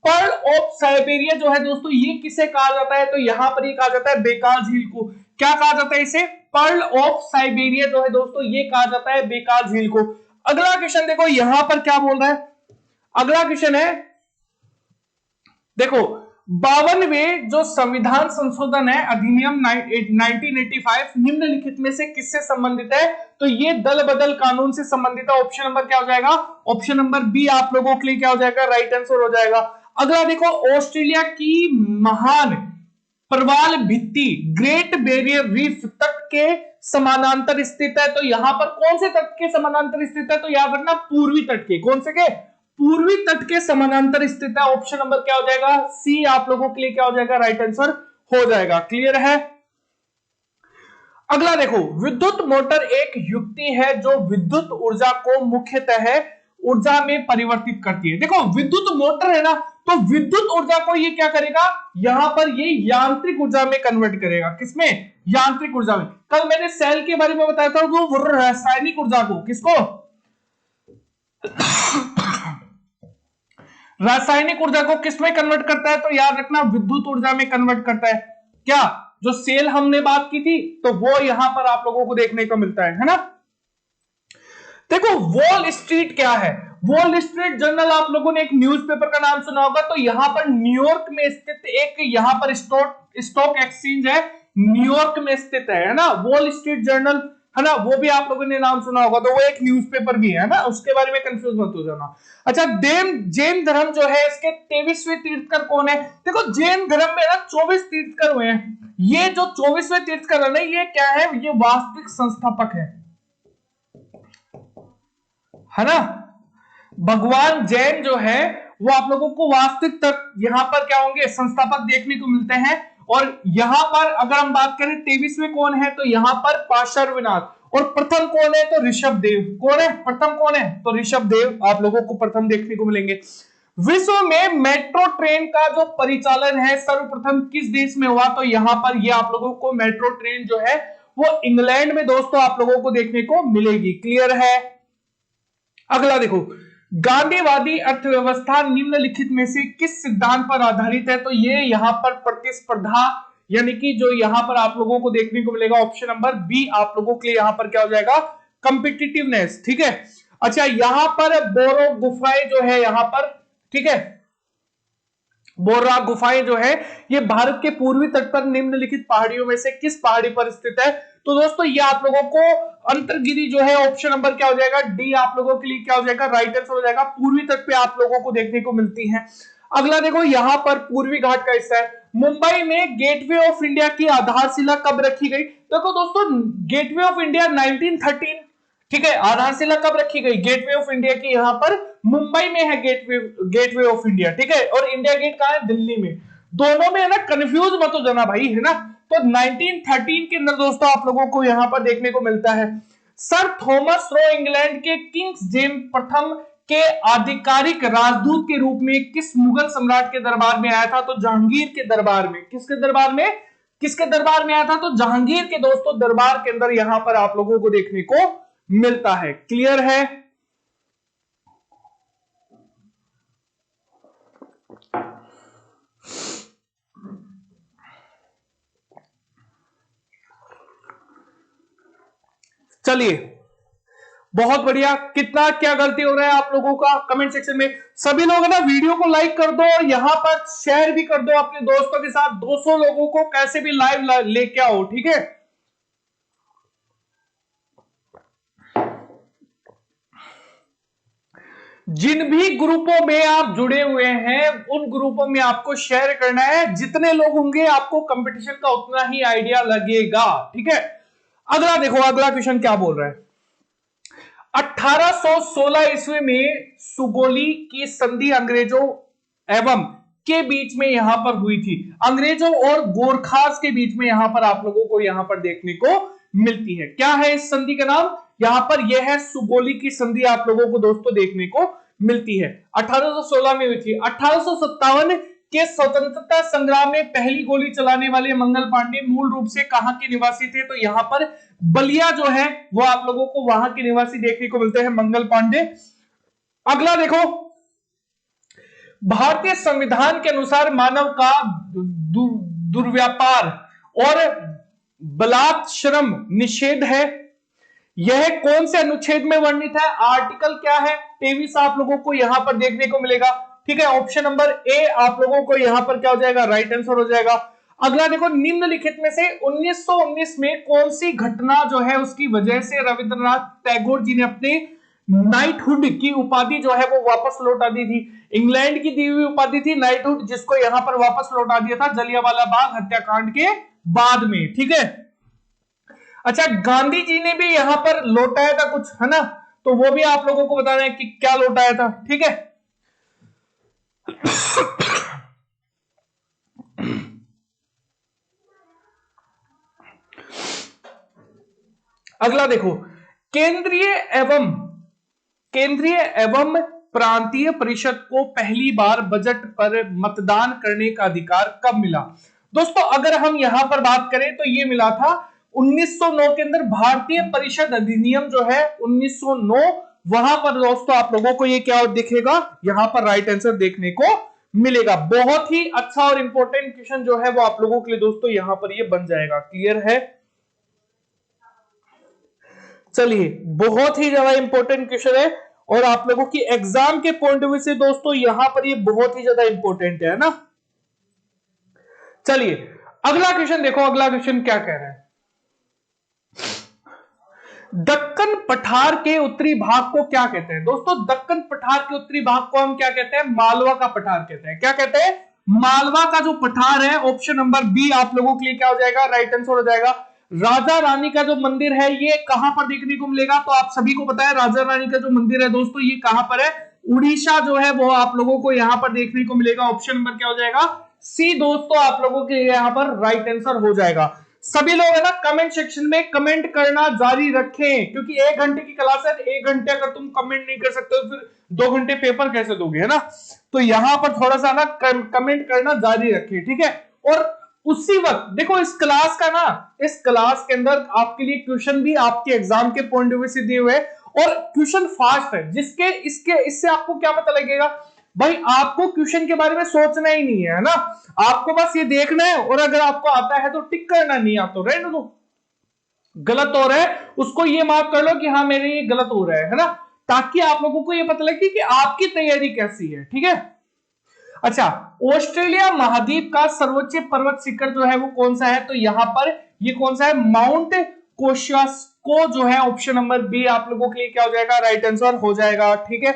पर्ल ऑफ साइबेरिया जो है दोस्तों ये किसे कहा जाता है? तो यहां पर ये कहा जाता है बेकाल झील को। क्या कहा जाता है इसे? पर्ल ऑफ साइबेरिया जो है दोस्तों ये कहा जाता है बेकाल झील को। अगला क्वेश्चन देखो यहां पर क्या बोल रहा है, अगला क्वेश्चन है, देखो 52वें जो संविधान संशोधन है अधिनियम 1985 निम्नलिखित में से किससे संबंधित है? तो ये दल बदल कानून से संबंधित है। ऑप्शन नंबर क्या हो जाएगा? ऑप्शन नंबर बी आप लोगों के लिए क्या हो जाएगा? राइट आंसर हो जाएगा। अगला देखो ऑस्ट्रेलिया की महान प्रवाल भित्ति ग्रेट बैरियर रीफ तट के समानांतर स्थित है। तो यहां पर कौन से तट के समानांतर स्थित है? तो याद रखना पूर्वी तट के, कौन से के? पूर्वी तट के समानांतर स्थित है। ऑप्शन नंबर क्या हो जाएगा? सी आप लोगों के लिए क्या हो जाएगा? राइट आंसर हो जाएगा। क्लियर है। अगला देखो विद्युत मोटर एक युक्ति है जो विद्युत ऊर्जा को मुख्यतः ऊर्जा में परिवर्तित करती है। देखो विद्युत मोटर है ना, तो विद्युत ऊर्जा को ये क्या करेगा? यहां पर ये यांत्रिक ऊर्जा में कन्वर्ट करेगा। किसमें? यांत्रिक ऊर्जा में। कल मैंने सेल के बारे में बताया था, वो रासायनिक ऊर्जा को, किसको? रासायनिक ऊर्जा को किसमें कन्वर्ट करता है? तो याद रखना विद्युत ऊर्जा में कन्वर्ट करता है। क्या जो सेल हमने बात की थी, तो वो यहां पर आप लोगों को देखने को मिलता है ना। देखो वॉल स्ट्रीट क्या है? वॉल स्ट्रीट जर्नल आप लोगों ने एक न्यूज़पेपर का नाम सुना होगा। तो यहां पर न्यूयॉर्क में स्थित एक यहां पर स्टॉक एक्सचेंज है, न्यूयॉर्क में स्थित है ना, वॉल स्ट्रीट जर्नल, है ना, वो भी आप लोगों ने नाम सुना होगा। तो वो एक न्यूज़पेपर भी है ना, उसके बारे में कंफ्यूज मत हो जाना। अच्छा जैन धर्म जो है इसके 23वें तीर्थकर कौन है? देखो जैन धर्म में ना 24 तीर्थकर हुए हैं। ये जो 24वें तीर्थकर है ना, ये क्या है? ये वास्तविक संस्थापक है ना। भगवान जैन जो है वो आप लोगों को वास्तविक तक यहां पर क्या होंगे? संस्थापक देखने को मिलते हैं। और यहां पर अगर हम बात करें 23वें कौन है, तो यहां पर पार्श्वनाथ। और प्रथम कौन है? तो ऋषभ देव। कौन है प्रथम? कौन है? तो ऋषभ देव आप लोगों को प्रथम देखने को मिलेंगे। विश्व में मेट्रो ट्रेन का जो परिचालन है सर्वप्रथम किस देश में हुआ? तो यहां पर ये आप लोगों को मेट्रो ट्रेन जो है वो इंग्लैंड में दोस्तों आप लोगों को देखने को मिलेगी। क्लियर है। अगला देखो गांधीवादी अर्थव्यवस्था निम्नलिखित में से किस सिद्धांत पर आधारित है? तो ये यहां पर प्रतिस्पर्धा, यानी कि जो यहां पर आप लोगों को देखने को मिलेगा ऑप्शन नंबर बी आप लोगों के लिए यहां पर क्या हो जाएगा? कॉम्पिटिटिवनेस, ठीक है। अच्छा यहां पर बोरो गुफाएं जो है यहां पर, ठीक है, बोर्रा गुफाएं जो है ये भारत के पूर्वी तट पर निम्नलिखित पहाड़ियों में से किस पहाड़ी पर स्थित है? तो दोस्तों ये आप लोगों को अंतरगिरी जो है ऑप्शन नंबर क्या हो जाएगा? डी आप लोगों के लिए क्या हो जाएगा? राइट आंसर हो जाएगा। पूर्वी तट पे आप लोगों को देखने को मिलती है। अगला देखो यहां पर पूर्वी घाट का हिस्सा है। मुंबई में गेटवे ऑफ इंडिया की आधारशिला कब रखी गई? देखो दोस्तों गेटवे ऑफ इंडिया 1913, ठीक है, आधारशिला कब रखी गई गेटवे ऑफ इंडिया की? यहां पर मुंबई में है गेटवे ऑफ इंडिया, ठीक है। और इंडिया गेट कहां है? दिल्ली में। दोनों में है ना, कंफ्यूज मत हो जाना भाई, है ना। तो 1913 के अंदर दोस्तों आप लोगों को यहां पर देखने को मिलता है। सर थॉमस रो इंग्लैंड के किंग्स जेम्स प्रथम के आधिकारिक राजदूत के रूप में किस मुगल सम्राट के दरबार में आया था? तो जहांगीर के दरबार में। किसके दरबार में? किसके दरबार में आया था? तो जहांगीर के दोस्तों दरबार के अंदर यहां पर आप लोगों को देखने को मिलता है। क्लियर है? चलिए, बहुत बढ़िया। कितना क्या गलती हो रहा है आप लोगों का कमेंट सेक्शन में। सभी लोग है ना वीडियो को लाइक कर दो और यहां पर शेयर भी कर दो अपने दोस्तों के साथ। 200 लोगों को कैसे भी लाइव लेके आओ, ठीक है। जिन भी ग्रुपों में आप जुड़े हुए हैं उन ग्रुपों में आपको शेयर करना है। जितने लोग होंगे आपको कंपटीशन का उतना ही आइडिया लगेगा, ठीक है। अगला देखो, अगला क्वेश्चन क्या बोल रहा है। 1816 ईस्वी में सुगोली की संधि अंग्रेजों एवं के बीच में यहां पर हुई थी। अंग्रेजों और गोरखास के बीच में यहां पर आप लोगों को यहां पर देखने को मिलती है। क्या है इस संधि का नाम? यहां पर यह है सुगोली की संधि आप लोगों को दोस्तों देखने को मिलती है। 1816 में हुई थी। 1857 के स्वतंत्रता संग्राम में पहली गोली चलाने वाले मंगल पांडे मूल रूप से कहां के निवासी थे? तो यहां पर बलिया जो है वो आप लोगों को वहां के निवासी देखने को मिलते हैं, मंगल पांडे। अगला देखो, भारतीय संविधान के अनुसार मानव का दुर्व्यापार और बलात्श्रम निषेध है। यह कौन से अनुच्छेद में वर्णित है? आर्टिकल क्या है? 23 आप लोगों को यहां पर देखने को मिलेगा, ठीक है। ऑप्शन नंबर ए आप लोगों को यहां पर क्या हो जाएगा? राइट आंसर हो जाएगा। अगला देखो, निम्नलिखित में से 1919 में कौन सी घटना जो है उसकी वजह से रविंद्रनाथ टैगोर जी ने अपने नाइटहुड की उपाधि जो है वो वापस लौटा दी थी? इंग्लैंड की दी हुई उपाधि थी नाइटहुड, जिसको यहां पर वापस लौटा दिया था जलियांवाला बाग हत्याकांड के बाद में, ठीक है। अच्छा, गांधी जी ने भी यहां पर लौटाया था कुछ, है ना, तो वो भी आप लोगों को बताना है कि क्या लौटाया था, ठीक है। अगला देखो, केंद्रीय एवं प्रांतीय परिषद को पहली बार बजट पर मतदान करने का अधिकार कब मिला? दोस्तों अगर हम यहां पर बात करें तो ये मिला था 1909 के अंदर। भारतीय परिषद अधिनियम जो है 1909, वहां पर दोस्तों आप लोगों को ये क्या दिखेगा? यहां पर राइट आंसर देखने को मिलेगा। बहुत ही अच्छा और इंपॉर्टेंट क्वेश्चन जो है वो आप लोगों के लिए दोस्तों यहां पर ये बन जाएगा। क्लियर है? चलिए, बहुत ही ज्यादा इंपॉर्टेंट क्वेश्चन है और आप लोगों की एग्जाम के पॉइंट ऑफ व्यू से दोस्तों यहां पर ये बहुत ही ज्यादा इंपॉर्टेंट है ना। चलिए, अगला क्वेश्चन देखो, अगला क्वेश्चन क्या कह रहा है। दक्कन पठार के उत्तरी भाग को क्या कहते हैं? दोस्तों दक्कन पठार के उत्तरी भाग को हम क्या कहते हैं? मालवा का पठार कहते हैं। क्या कहते हैं? मालवा का जो पठार है। ऑप्शन नंबर बी आप लोगों के लिए क्या हो जाएगा? राइट आंसर हो जाएगा। राजा रानी का जो मंदिर है ये कहां पर देखने को मिलेगा? तो आप सभी को पता है राजा रानी का जो मंदिर है दोस्तों ये कहां पर है? उड़ीसा जो है वो आप लोगों को यहां पर देखने को मिलेगा। ऑप्शन नंबर क्या हो जाएगा? सी दोस्तों आप लोगों के लिए यहां पर राइट आंसर हो जाएगा। सभी लोग है ना कमेंट सेक्शन में कमेंट करना जारी रखें, क्योंकि 1 घंटे की क्लास है। 1 घंटे अगर तुम कमेंट नहीं कर सकते तो फिर 2 घंटे पेपर कैसे दोगे, है ना। तो यहां पर थोड़ा सा ना कमेंट करना जारी रखें, ठीक है। और उसी वक्त देखो इस क्लास का ना, इस क्लास के अंदर आपके लिए क्वेश्चन भी आपके एग्जाम के पॉइंट ऑफ व्यू से दिए हुए और क्वेश्चन फास्ट है, जिसके इससे आपको क्या पता लगेगा भाई? आपको क्वेश्चन के बारे में सोचना ही नहीं है ना, आपको बस ये देखना है और अगर आपको आता है तो टिक करना, नहीं आता तो रहने दो। गलत हो रहा है उसको ये मार्क कर लो कि हाँ मेरे ये गलत हो रहा है ना, ताकि आप लोगों को ये पता लगे कि आपकी तैयारी कैसी है, ठीक है। अच्छा, ऑस्ट्रेलिया महाद्वीप का सर्वोच्च पर्वत शिखर जो है वो कौन सा है? तो यहां पर ये कौन सा है? माउंट कोशास्को जो है। ऑप्शन नंबर बी आप लोगों के लिए क्या हो जाएगा? राइट आंसर हो जाएगा, ठीक है।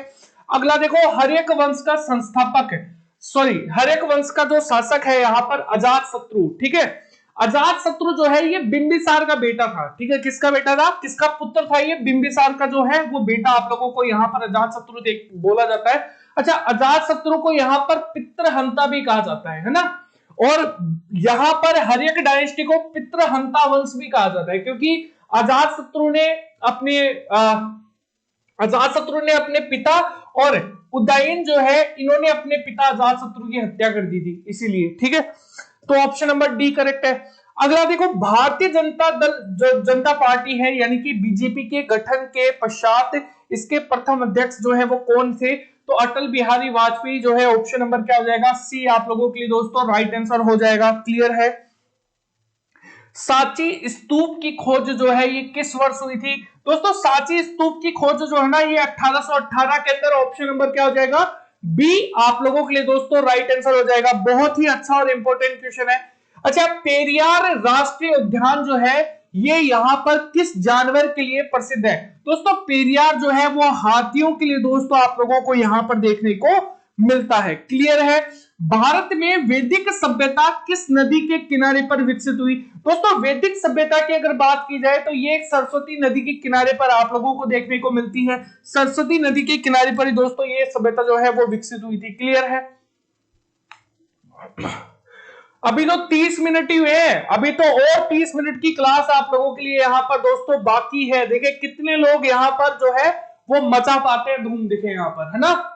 अगला देखो, हर्यक वंश का संस्थापक, हर्यक वंश का जो शासक है यहां पर अजात शत्रु, ठीक है। अजात शत्रु जो है ये बिंबिसार का बेटा था, ठीक है, किसका बेटा था, किसका पुत्र था ये, बिंबिसार का जो है वो बेटा आप लोगों को यहाँ पर अजात शत्रु बोला जाता है। अच्छा, अजात शत्रु को यहाँ पर पितृहंता भी कहा जाता है ना, और यहाँ पर हर्यक डायनेस्टी को पितृहंता वंश भी कहा जाता है, क्योंकि अजातशत्रु ने अपने पिता और उदयन जो है इन्होंने अपने पिता अजातशत्रु की हत्या कर दी थी, इसीलिए, ठीक है। तो ऑप्शन नंबर डी करेक्ट है। अगला देखो, भारतीय जनता पार्टी है यानी कि बीजेपी के गठन के पश्चात इसके प्रथम अध्यक्ष जो है वो कौन थे, तो अटल बिहारी वाजपेयी जो है। ऑप्शन नंबर क्या हो जाएगा, सी आप लोगों के लिए दोस्तों राइट आंसर हो जाएगा। क्लियर है। सांची स्तूप की खोज जो है ये किस वर्ष हुई थी दोस्तों, सांची स्तूप की खोज जो है ना ये 1818 के अंदर। ऑप्शन नंबर क्या हो जाएगा, बी आप लोगों के लिए दोस्तों राइट आंसर हो जाएगा। बहुत ही अच्छा और इंपॉर्टेंट क्वेश्चन है। अच्छा, पेरियार राष्ट्रीय उद्यान जो है ये यहां पर किस जानवर के लिए प्रसिद्ध है दोस्तों, पेरियार जो है वो हाथियों के लिए दोस्तों आप लोगों को यहां पर देखने को मिलता है। क्लियर है। भारत में वैदिक सभ्यता किस नदी के किनारे पर विकसित हुई दोस्तों, वैदिक सभ्यता की अगर बात की जाए तो ये एक सरस्वती नदी के किनारे पर आप लोगों को देखने को मिलती है। सरस्वती नदी के किनारे पर ही दोस्तों ये सभ्यता जो है वो विकसित हुई थी। क्लियर है। अभी तो 30 मिनट ही हुए हैं, अभी तो और 30 मिनट की क्लास आप लोगों के लिए यहां पर दोस्तों बाकी है। देखिए कितने लोग यहां पर जो है वो मचा पाते हैं धूम, दिखे यहां पर, है ना।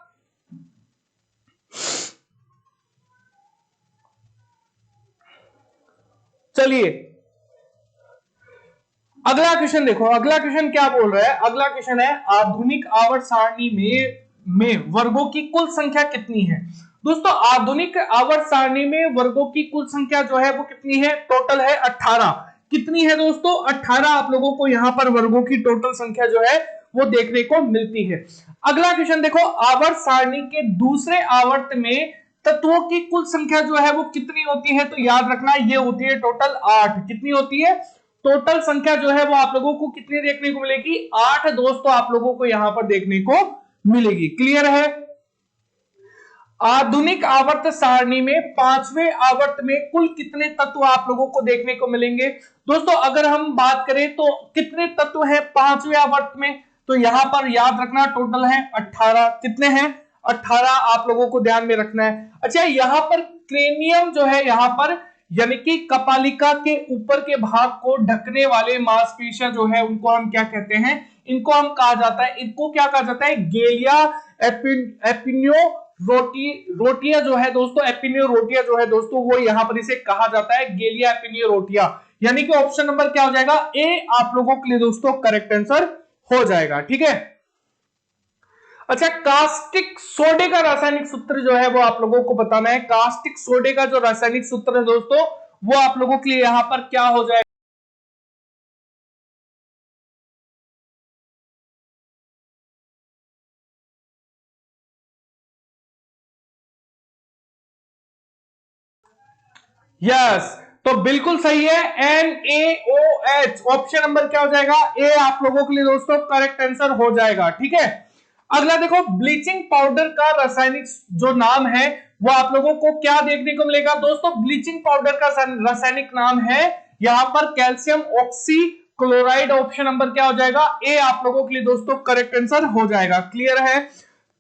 चलिए अगला क्वेश्चन देखो, अगला क्वेश्चन क्या बोल रहा है। अगला क्वेश्चन है आधुनिक आवर्त सारणी में वर्गों की कुल संख्या कितनी है दोस्तों, आधुनिक आवर्त सारणी में वर्गों की कुल संख्या जो है वो कितनी है, टोटल है 18। कितनी है दोस्तों, 18 आप लोगों को यहां पर वर्गों की टोटल संख्या जो है वो देखने को मिलती है। अगला क्वेश्चन देखो, आवर्त सारणी के दूसरे आवर्त में तत्वों की कुल संख्या जो है वो कितनी होती है, तो याद रखना ये होती है टोटल 8। कितनी होती है, टोटल संख्या जो है वो आप लोगों को कितनी देखने को मिलेगी, 8 दोस्तों आप लोगों को यहां पर देखने को मिलेगी। क्लियर है। आधुनिक आवर्त सारणी में पांचवें आवर्त में कुल कितने तत्व आप लोगों को देखने को मिलेंगे दोस्तों, अगर हम बात करें तो कितने तत्व है पांचवें आवर्त में, तो यहां पर याद रखना टोटल है 18। कितने हैं, 18 आप लोगों को ध्यान में रखना है। अच्छा, यहां पर क्रेनियम जो है यहां पर यानी कि कपालिका के ऊपर के भाग को ढकने वाले मांसपेशियां जो है उनको हम क्या कहते हैं, इनको हम कहा जाता है, इनको क्या कहा जाता है, गेलिया एपिनियो रोटिया जो है दोस्तों, एपिनियो रोटिया जो है दोस्तों वो यहां पर इसे कहा जाता है गेलिया एपिनियो रोटिया। यानी कि ऑप्शन नंबर क्या हो जाएगा, ए आप लोगों के लिए दोस्तों करेक्ट आंसर हो जाएगा। ठीक है। अच्छा, कास्टिक सोडे का रासायनिक सूत्र जो है वो आप लोगों को बताना है। कास्टिक सोडे का जो रासायनिक सूत्र है दोस्तों वो आप लोगों के लिए यहां पर क्या हो जाएगा, यस, तो बिल्कुल सही है, NaOH। ऑप्शन नंबर क्या हो जाएगा, ए आप लोगों के लिए दोस्तों करेक्ट आंसर हो जाएगा। ठीक है। अगला देखो, ब्लीचिंग पाउडर का रासायनिक जो नाम है वो आप लोगों को क्या देखने को मिलेगा दोस्तों, ब्लीचिंग पाउडर का रासायनिक नाम है यहां पर calcium oxy chloride. Option number क्या हो जाएगा, ए आप लोगों के लिए दोस्तों करेक्ट आंसर हो जाएगा। क्लियर है।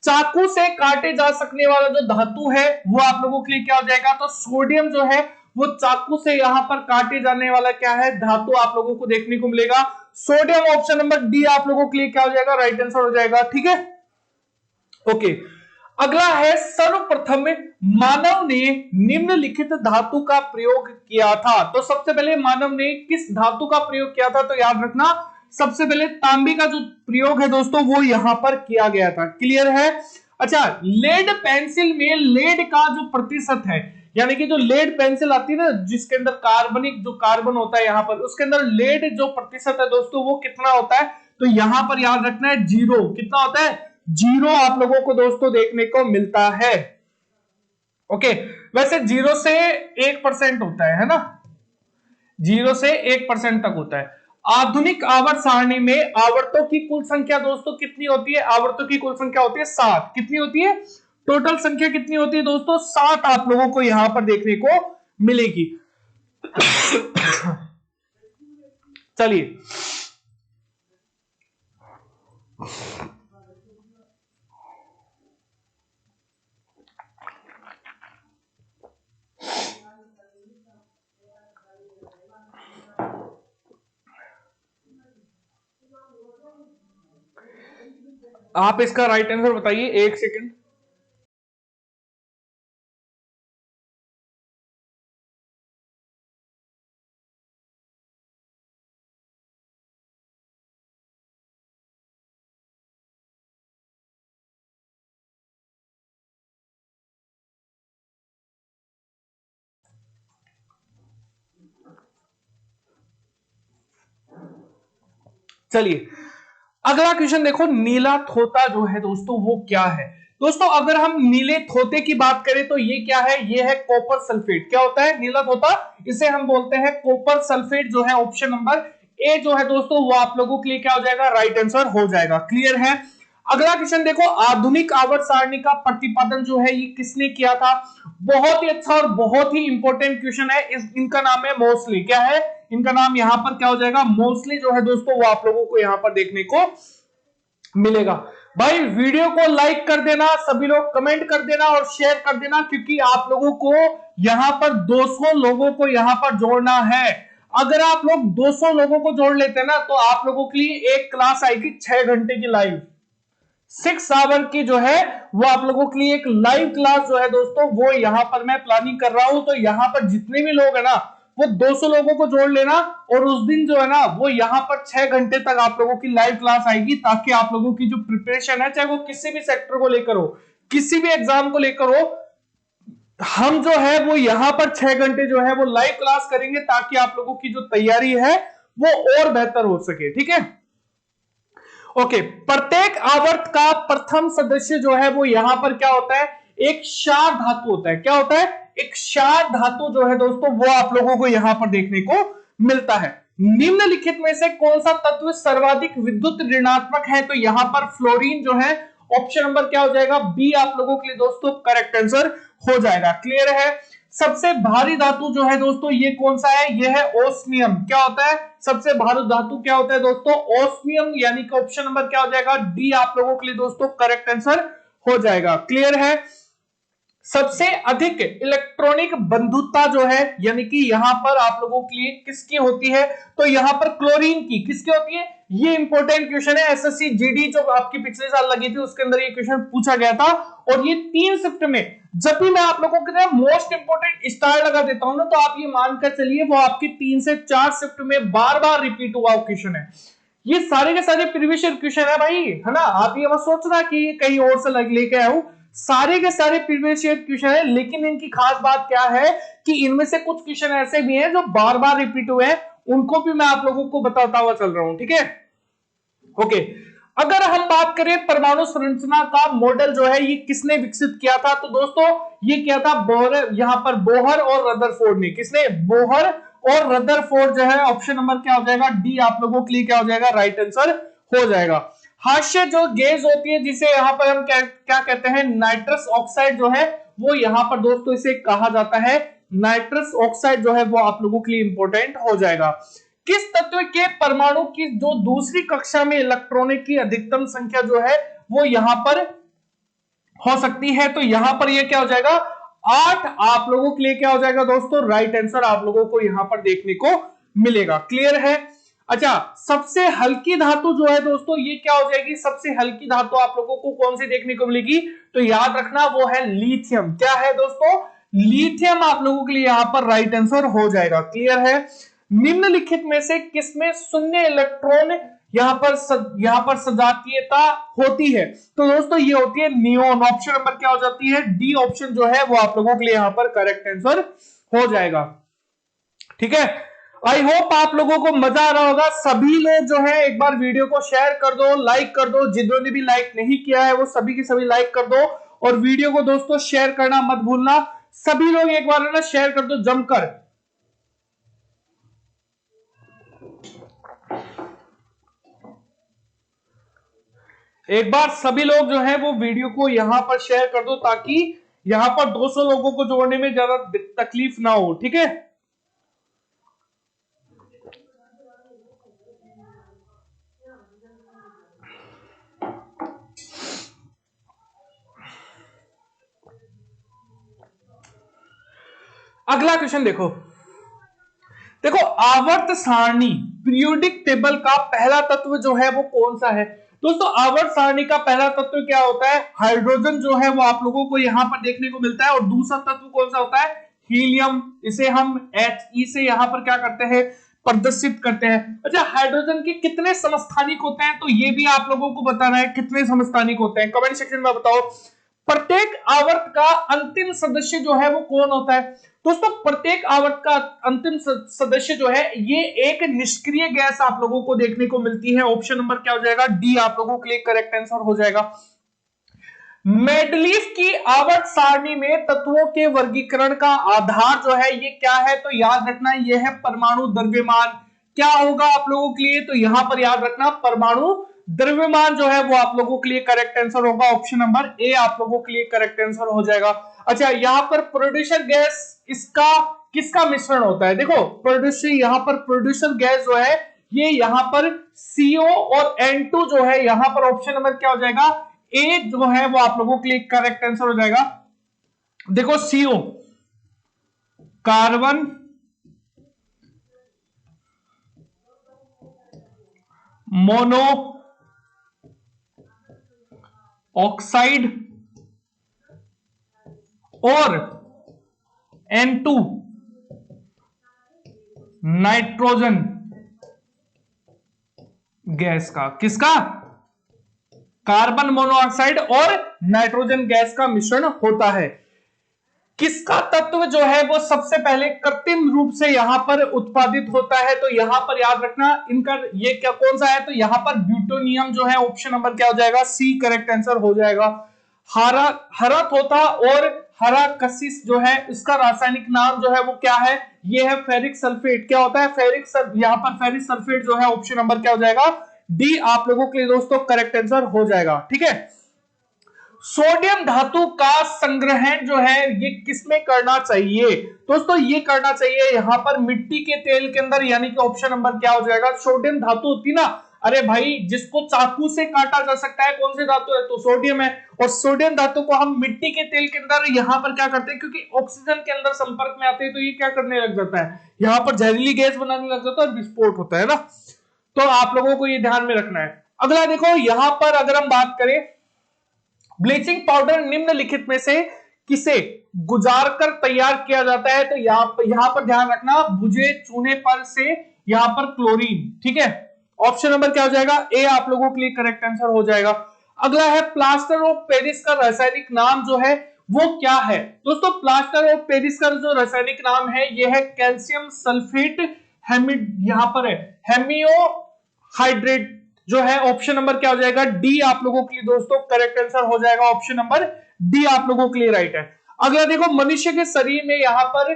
चाकू से काटे जा सकने वाला जो धातु है वो आप लोगों के लिए क्या हो जाएगा, तो सोडियम जो है वो चाकू से यहां पर काटे जाने वाला क्या है, धातु आप लोगों को देखने को मिलेगा सोडियम। ऑप्शन नंबर डी आप लोगों के लिए क्या हो जाएगा, राइट आंसर हो जाएगा। ठीक है। ओके। अगला है, सर्वप्रथम मानव ने निम्नलिखित धातु का प्रयोग किया था, तो सबसे पहले मानव ने किस धातु का प्रयोग किया था, तो याद रखना सबसे पहले तांबे का जो प्रयोग है दोस्तों वो यहां पर किया गया था। क्लियर है। अच्छा, लेड पेंसिल में लेड का जो प्रतिशत है, यानी कि जो लेड पेंसिल आती है ना जिसके अंदर कार्बनिक जो कार्बन होता है यहां पर, उसके अंदर लेड जो प्रतिशत है दोस्तों वो कितना होता है, तो यहां पर याद रखना है 0। कितना होता है, 0 आप लोगों को दोस्तों देखने को मिलता है। ओके, वैसे 0 से 1% होता है ना, 0 से 1% तक होता है। आधुनिक आवर्त सारणी में आवर्तों की कुल संख्या दोस्तों कितनी होती है, आवर्तों की कुल संख्या होती है 7। कितनी होती है, टोटल संख्या कितनी होती है दोस्तों, 7 आप लोगों को यहां पर देखने को मिलेगी। चलिए, आप इसका राइट आंसर बताइए, एक सेकंड। चलिए, अगला क्वेश्चन देखो, नीला थोता जो है दोस्तों वो क्या है। दोस्तों अगर हम नीले थोते की बात करें तो ये क्या है, ये है कॉपर सल्फेट। क्या होता है नीला थोता, इसे हम बोलते हैं कॉपर सल्फेट जो है ऑप्शन नंबर ए जो है दोस्तों वो आप लोगों के लिए क्या हो जाएगा, राइट आंसर हो जाएगा। क्लियर है। अगला क्वेश्चन देखो, आधुनिक आवर्त सारणी का प्रतिपादन जो है ये किसने किया था। बहुत ही अच्छा और बहुत ही इंपॉर्टेंट क्वेश्चन है। इनका नाम है मोस्टली, क्या है इनका नाम, यहां पर क्या हो जाएगा, मोस्टली जो है दोस्तों वो आप लोगों को यहां पर देखने को मिलेगा। भाई वीडियो को लाइक कर देना, सभी लोग कमेंट कर देना और शेयर कर देना, क्योंकि आप लोगों को यहां पर 200 लोगों को यहां पर जोड़ना है। अगर आप लोग 200 लोगों को जोड़ लेते हैं ना तो आप लोगों के लिए एक क्लास आएगी 6 घंटे की लाइव, 6 आवर की जो है वो आप लोगों के लिए एक लाइव क्लास जो है दोस्तों वो यहां पर मैं प्लानिंग कर रहा हूं। तो यहां पर जितने भी लोग है ना वो 200 लोगों को जोड़ लेना, और उस दिन जो है ना वो यहां पर 6 घंटे तक आप लोगों की लाइव क्लास आएगी, ताकि आप लोगों की जो प्रिपरेशन है, चाहे वो किसी भी सेक्टर को लेकर हो, किसी भी एग्जाम को लेकर हो, हम जो है वो यहां पर 6 घंटे जो है वो लाइव क्लास करेंगे, ताकि आप लोगों की जो तैयारी है वो और बेहतर हो सके। ठीक है, ओके। प्रत्येक आवर्त का प्रथम सदस्य जो है वो यहां पर क्या होता है, एक क्षार धातु होता है। क्या होता है, एक क्षार धातु जो है दोस्तों वो आप लोगों को यहां पर देखने को मिलता है। निम्नलिखित में से कौन सा तत्व सर्वाधिक विद्युत ऋणात्मक है, तो यहां पर फ्लोरीन जो है, ऑप्शन नंबर क्या हो जाएगा, बी आप लोगों के लिए दोस्तों करेक्ट आंसर हो जाएगा। क्लियर है। सबसे भारी धातु जो है दोस्तों ये कौन सा है, ये है ओस्मियम। क्या होता है, सबसे भारी धातु क्या होता है दोस्तों, ओस्मियम, यानी कि ऑप्शन नंबर क्या हो जाएगा, डी आप लोगों के लिए दोस्तों करेक्ट आंसर हो जाएगा। क्लियर है। सबसे अधिक इलेक्ट्रॉनिक बंधुता जो है, यानी कि यहां पर आप लोगों के लिए किसकी होती है, तो यहां पर क्लोरीन की। किसकी होती है, ये इंपॉर्टेंट क्वेश्चन है। एसएससी जीडी जो आपकी पिछले साल लगी थी उसके अंदर ये क्वेश्चन पूछा गया था, और ये 3 शिफ्ट में जब भी मैं आप लोगों के लिए मोस्ट इंपोर्टेंट स्टार लगा देता हूं ना, तो आप ये मानकर चलिए वो आपकी 3 से 4 शिफ्ट में बार बार रिपीट हुआ क्वेश्चन है। ये सारे के सारे प्रीवियस ईयर क्वेश्चन है भाई, है ना। आप ये मत सोचना कि ये कहीं और से लेके आया हूं, सारे के सारे प्रीवियस ईयर क्वेश्चन है। लेकिन इनकी खास बात क्या है कि इनमें से कुछ क्वेश्चन ऐसे भी हैं जो बार बार रिपीट हुए हैं, उनको भी मैं आप लोगों को बताता हुआ चल रहा हूं। ठीक है, ओके। अगर हम बात करें परमाणु संरचना का मॉडल जो है ये किसने विकसित किया था, तो दोस्तों ये किया था बोहर, यहां पर बोहर और रदरफोर्ड ने। किसने, बोहर और रदरफोर्ड जो है, ऑप्शन नंबर क्या हो जाएगा, डी आप लोगों के लिए क्या हो जाएगा, राइट आंसर हो जाएगा। हास्य जो गैस होती है जिसे यहां पर हम क्या कहते हैं, नाइट्रस ऑक्साइड जो है वो यहां पर दोस्तों इसे कहा जाता है नाइट्रस ऑक्साइड जो है वो आप लोगों के लिए इंपॉर्टेंट हो जाएगा। किस तत्व के परमाणु की जो दूसरी कक्षा में इलेक्ट्रॉनों की अधिकतम संख्या जो है वो यहां पर हो सकती है, तो यहां पर ये क्या हो जाएगा, 8 आप लोगों के लिए क्या हो जाएगा दोस्तों, राइट आंसर आप लोगों को यहां पर देखने को मिलेगा। क्लियर है। अच्छा, सबसे हल्की धातु जो है दोस्तों ये क्या हो जाएगी, सबसे हल्की धातु आप लोगों को कौन सी देखने को मिलेगी, तो याद रखना वो है लिथियम। क्या है दोस्तों, लिथियम आप लोगों के लिए यहां पर राइट आंसर हो जाएगा। क्लियर है। निम्नलिखित में से किसमें शून्य इलेक्ट्रॉन यहां पर सजातीयता होती है, तो दोस्तों ये होती है नियोन। ऑप्शन नंबर क्या हो जाती है, डी ऑप्शन जो है वो आप लोगों के लिए यहां पर करेक्ट आंसर हो जाएगा। ठीक है, आई होप आप लोगों को मजा आ रहा होगा। सभी लोग जो है एक बार वीडियो को शेयर कर दो, लाइक कर दो, जिन्होंने भी लाइक नहीं किया है वो सभी की सभी लाइक कर दो, और वीडियो को दोस्तों शेयर करना मत भूलना। सभी लोग एक बार ना शेयर कर दो जमकर। एक बार सभी लोग जो है वो वीडियो को यहां पर शेयर कर दो, ताकि यहां पर 200 लोगों को जोड़ने में ज्यादा तकलीफ ना हो। ठीक है, अगला क्वेश्चन देखो, देखो आवर्त सारणी पीरियोडिक टेबल का पहला तत्व जो है वो कौन सा है? दोस्तों आवर्त सारणी का पहला तत्व क्या होता है? हाइड्रोजन जो है वो आप लोगों को यहां पर देखने को मिलता है। और दूसरा तत्व कौन सा होता है? हीलियम। इसे हम He से यहां पर क्या करते हैं? प्रदर्शित करते हैं। अच्छा, हाइड्रोजन के कितने समस्थानिक होते हैं? तो ये भी आप लोगों को बताना है, कितने समस्थानिक होते हैं कमेंट सेक्शन में बताओ। प्रत्येक आवर्त का अंतिम सदस्य जो है वो कौन होता है? दोस्तों प्रत्येक आवर्त का अंतिम सदस्य जो है ये एक निष्क्रिय गैस आप लोगों को देखने को मिलती है। ऑप्शन नंबर क्या हो जाएगा? डी आप लोगों के लिए करेक्ट आंसर हो जाएगा। मेडलीफ की आवर्त सारणी में तत्वों के वर्गीकरण का आधार जो है ये क्या है? तो याद रखना ये है परमाणु द्रव्यमान। क्या होगा आप लोगों के लिए? तो यहां पर याद रखना परमाणु द्रव्यमान जो है वो आप लोगों के लिए करेक्ट आंसर होगा। ऑप्शन नंबर ए आप लोगों के लिए करेक्ट आंसर हो जाएगा। अच्छा, यहां पर प्रोड्यूसर गैस इसका किसका मिश्रण होता है? देखो प्रोड्यूसर, यहां पर प्रोड्यूसर गैस जो है ये यहां पर CO और N2 जो है, यहां पर ऑप्शन नंबर क्या हो जाएगा? ए जो है वो आप लोगों के लिए करेक्ट आंसर हो जाएगा। देखो CO कार्बन मोनो ऑक्साइड और N2 नाइट्रोजन गैस का, किसका? कार्बन मोनोऑक्साइड और नाइट्रोजन गैस का मिश्रण होता है। किसका तत्व जो है वो सबसे पहले कृत्रिम रूप से यहां पर उत्पादित होता है? तो यहां पर याद रखना इनका ये क्या कौन सा है? तो यहां पर ब्यूटोनियम जो है, ऑप्शन नंबर क्या हो जाएगा? सी करेक्ट आंसर हो जाएगा। हरा तोता और हरा कशिश जो है इसका रासायनिक नाम जो है वो क्या है? ये है फेरिक सल्फेट। क्या होता है? यहां पर फेरिक सल्फेट जो है, ऑप्शन नंबर क्या हो जाएगा? डी आप लोगों के लिए दोस्तों करेक्ट आंसर हो जाएगा। ठीक है, सोडियम धातु का संग्रहण जो है ये किसमें करना चाहिए? दोस्तों ये करना चाहिए यहां पर मिट्टी के तेल के अंदर, यानी कि ऑप्शन नंबर क्या हो जाएगा? सोडियम धातु होती ना, अरे भाई जिसको चाकू से काटा जा सकता है, कौन सी धातु है? तो सोडियम है। और सोडियम धातु को हम मिट्टी के तेल के अंदर यहां पर क्या करते हैं? क्योंकि ऑक्सीजन के अंदर संपर्क में आते हैं तो ये क्या करने लग जाता है? यहां पर जहरीली गैस बनाने लग जाता है और विस्फोट होता है ना। तो आप लोगों को ये ध्यान में रखना है। अगला देखो, यहां पर अगर हम बात करें, ब्लीचिंग पाउडर निम्नलिखित में से किसे गुजार कर तैयार किया जाता है? तो यहां पर ध्यान रखना, भुजे चूने पर से यहां पर क्लोरीन। ठीक है, ऑप्शन नंबर क्या हो जाएगा? ए आप लोगों के लिए करेक्ट आंसर हो जाएगा। अगला है प्लास्टर ऑफ पेरिस का रासायनिक नाम जो है वो क्या है? दोस्तों प्लास्टर ऑफ पेरिस का जो रासायनिक नाम है यह है कैल्शियम सल्फेट यहां पर है हेमियो हाइड्रेट जो है। ऑप्शन नंबर क्या हो जाएगा? डी आप लोगों के लिए दोस्तों करेक्ट आंसर हो जाएगा। ऑप्शन नंबर डी आप लोगों के लिए राइट है। अगला देखो, मनुष्य के शरीर में यहां पर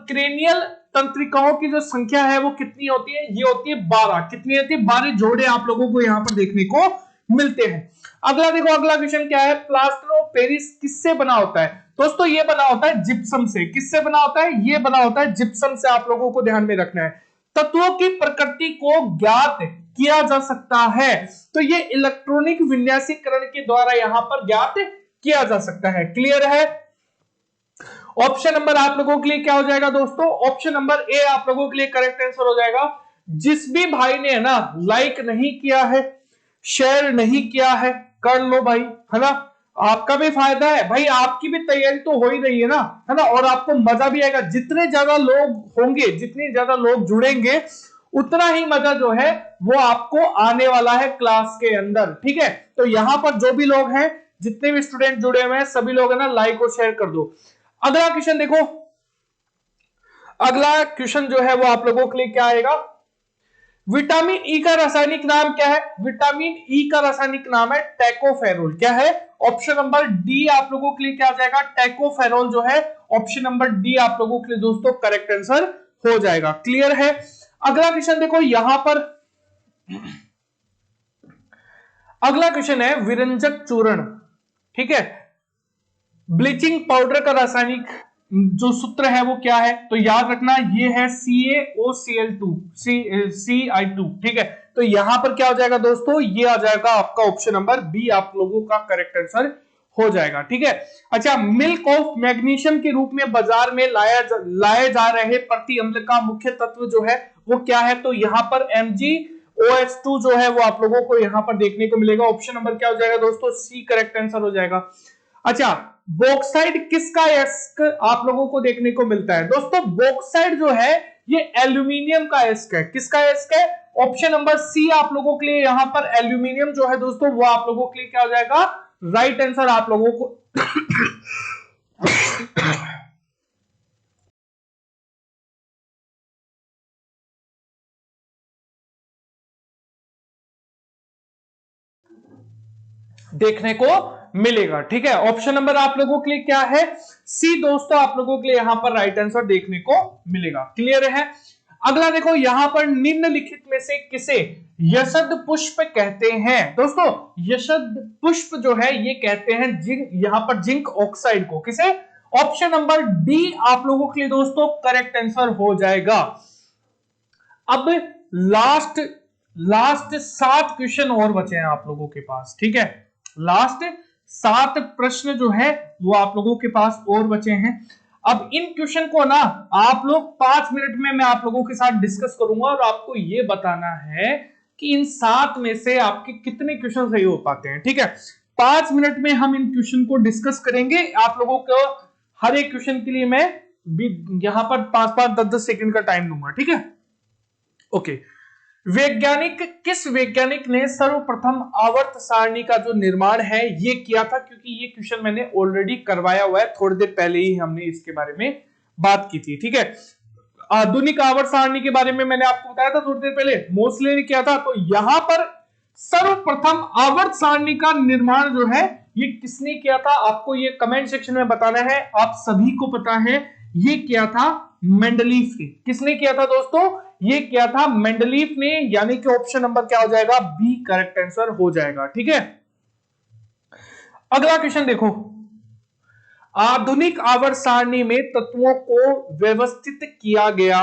क्रेनियल तंत्रिकाओं की जो संख्या है वो कितनी होती है? ये होती है 12। कितनी होती है? 12 जोड़े आप लोगों को यहां पर देखने को मिलते हैं। अगला देखो, अगला क्वेश्चन क्या है? प्लास्टर ऑफ पेरिस किससे बना होता है? दोस्तों ये बना होता है जिप्सम से। किससे बना होता है? ये बना होता है जिप्सम से। आप लोगों को ध्यान में रखना है। तत्वों की प्रकृति को ज्ञात किया जा सकता है, तो ये इलेक्ट्रॉनिक विन्यासीकरण के द्वारा यहां पर ज्ञात किया जा सकता है। क्लियर है? ऑप्शन नंबर आप लोगों के लिए क्या हो जाएगा दोस्तों? ऑप्शन नंबर ए आप लोगों के लिए करेक्ट आंसर हो जाएगा। जिस भी भाई ने है ना लाइक नहीं किया है, शेयर नहीं किया है, कर लो भाई, है ना। आपका भी फायदा है भाई, आपकी भी तैयारी तो हो ही रही है ना, और आपको मजा भी आएगा। जितने ज्यादा लोग होंगे, जितने ज्यादा लोग जुड़ेंगे, उतना ही मजा जो है वो आपको आने वाला है क्लास के अंदर। ठीक है, तो यहां पर जो भी लोग हैं, जितने भी स्टूडेंट जुड़े हुए हैं, सभी लोग है ना लाइक और शेयर कर दो। अगला क्वेश्चन देखो, अगला क्वेश्चन जो है वो आप लोगों के लिए क्या आएगा? विटामिन ई का रासायनिक नाम क्या है? विटामिन ई का रासायनिक नाम है टैकोफेरोल। क्या है? ऑप्शन नंबर डी आप लोगों के लिए क्या हो जाएगा? टैकोफेरोल जो है, ऑप्शन नंबर डी आप लोगों के लिए दोस्तों करेक्ट आंसर हो जाएगा। क्लियर है? अगला क्वेश्चन देखो, यहां पर अगला क्वेश्चन है विरंजक चूर्ण। ठीक है, ब्लीचिंग पाउडर का रासायनिक जो सूत्र है वो क्या है? तो याद रखना ये है CaOCl2 Ci2। ठीक है, तो यहां पर क्या हो जाएगा दोस्तों? ये आ जाएगा आपका ऑप्शन नंबर बी आप लोगों का करेक्ट आंसर हो जाएगा। ठीक है, अच्छा, मिल्क ऑफ मैग्नीशियम के रूप में बाजार में लाए जा रहे प्रति अम्ल का मुख्य तत्व जो है वो क्या है, तो यहां पर MgOH2 जो है वो आप लोगों को यहां पर देखने को मिलेगा। ऑप्शन नंबर क्या हो जाएगा दोस्तों, सी करेक्ट आंसर हो जाएगा। अच्छा, बॉक्साइड किसका एस्क आप लोगों को देखने को मिलता है, दोस्तों बॉक्साइड जो है ये एल्यूमिनियम का एस्क है। किसका एस्क है, ऑप्शन नंबर सी आप लोगों के लिए यहां पर एल्यूमिनियम जो है दोस्तों वो आप लोगों के लिए क्या हो जाएगा, राइट आंसर आप लोगों को देखने को मिलेगा। ठीक है, ऑप्शन नंबर आप लोगों के लिए क्या है, सी दोस्तों आप लोगों के लिए यहां पर राइट आंसर देखने को मिलेगा। क्लियर है। अगला देखो, यहां पर निम्नलिखित में से किसे यशद पुष्प कहते हैं, दोस्तों यशद पुष्प जो है ये कहते हैं यहां पर जिंक ऑक्साइड को। किसे, ऑप्शन नंबर डी आप लोगों के लिए दोस्तों करेक्ट आंसर हो जाएगा। अब लास्ट 7 क्वेश्चन और बचे हैं आप लोगों के पास। ठीक है, लास्ट 7 प्रश्न जो है वो आप लोगों के पास और बचे हैं। अब इन क्वेश्चन को ना आप लोग 5 मिनट में मैं आप लोगों के साथ डिस्कस करूंगा और आपको ये बताना है कि इन 7 में से आपके कितने क्वेश्चन सही हो पाते हैं। ठीक है, 5 मिनट में हम इन क्वेश्चन को डिस्कस करेंगे। आप लोगों को हर एक क्वेश्चन के लिए मैं भी यहां पर 5-5 10-10 सेकंड का टाइम दूंगा। ठीक है, ओके। किस वैज्ञानिक ने सर्वप्रथम आवर्त सारणी का जो निर्माण है ये किया था, क्योंकि ये क्वेश्चन मैंने ऑलरेडी करवाया हुआ है, थोड़ी देर पहले ही हमने इसके बारे में बात की थी। ठीक है, आधुनिक आवर्त सारणी के बारे में मैंने आपको बताया था थोड़ी देर पहले, मोस्ले ने किया था। तो यहां पर सर्वप्रथम आवर्त सारणी का निर्माण जो है ये किसने किया था, आपको ये कमेंट सेक्शन में बताना है। आप सभी को पता है ये किया था मेंडलीफ ने। किसने किया था दोस्तों, ये किया था मेंडलीफ ने, यानी कि ऑप्शन नंबर क्या हो जाएगा, बी करेक्ट आंसर हो जाएगा। ठीक है, अगला क्वेश्चन देखो, आधुनिक आवर्त सारणी में तत्वों को व्यवस्थित किया गया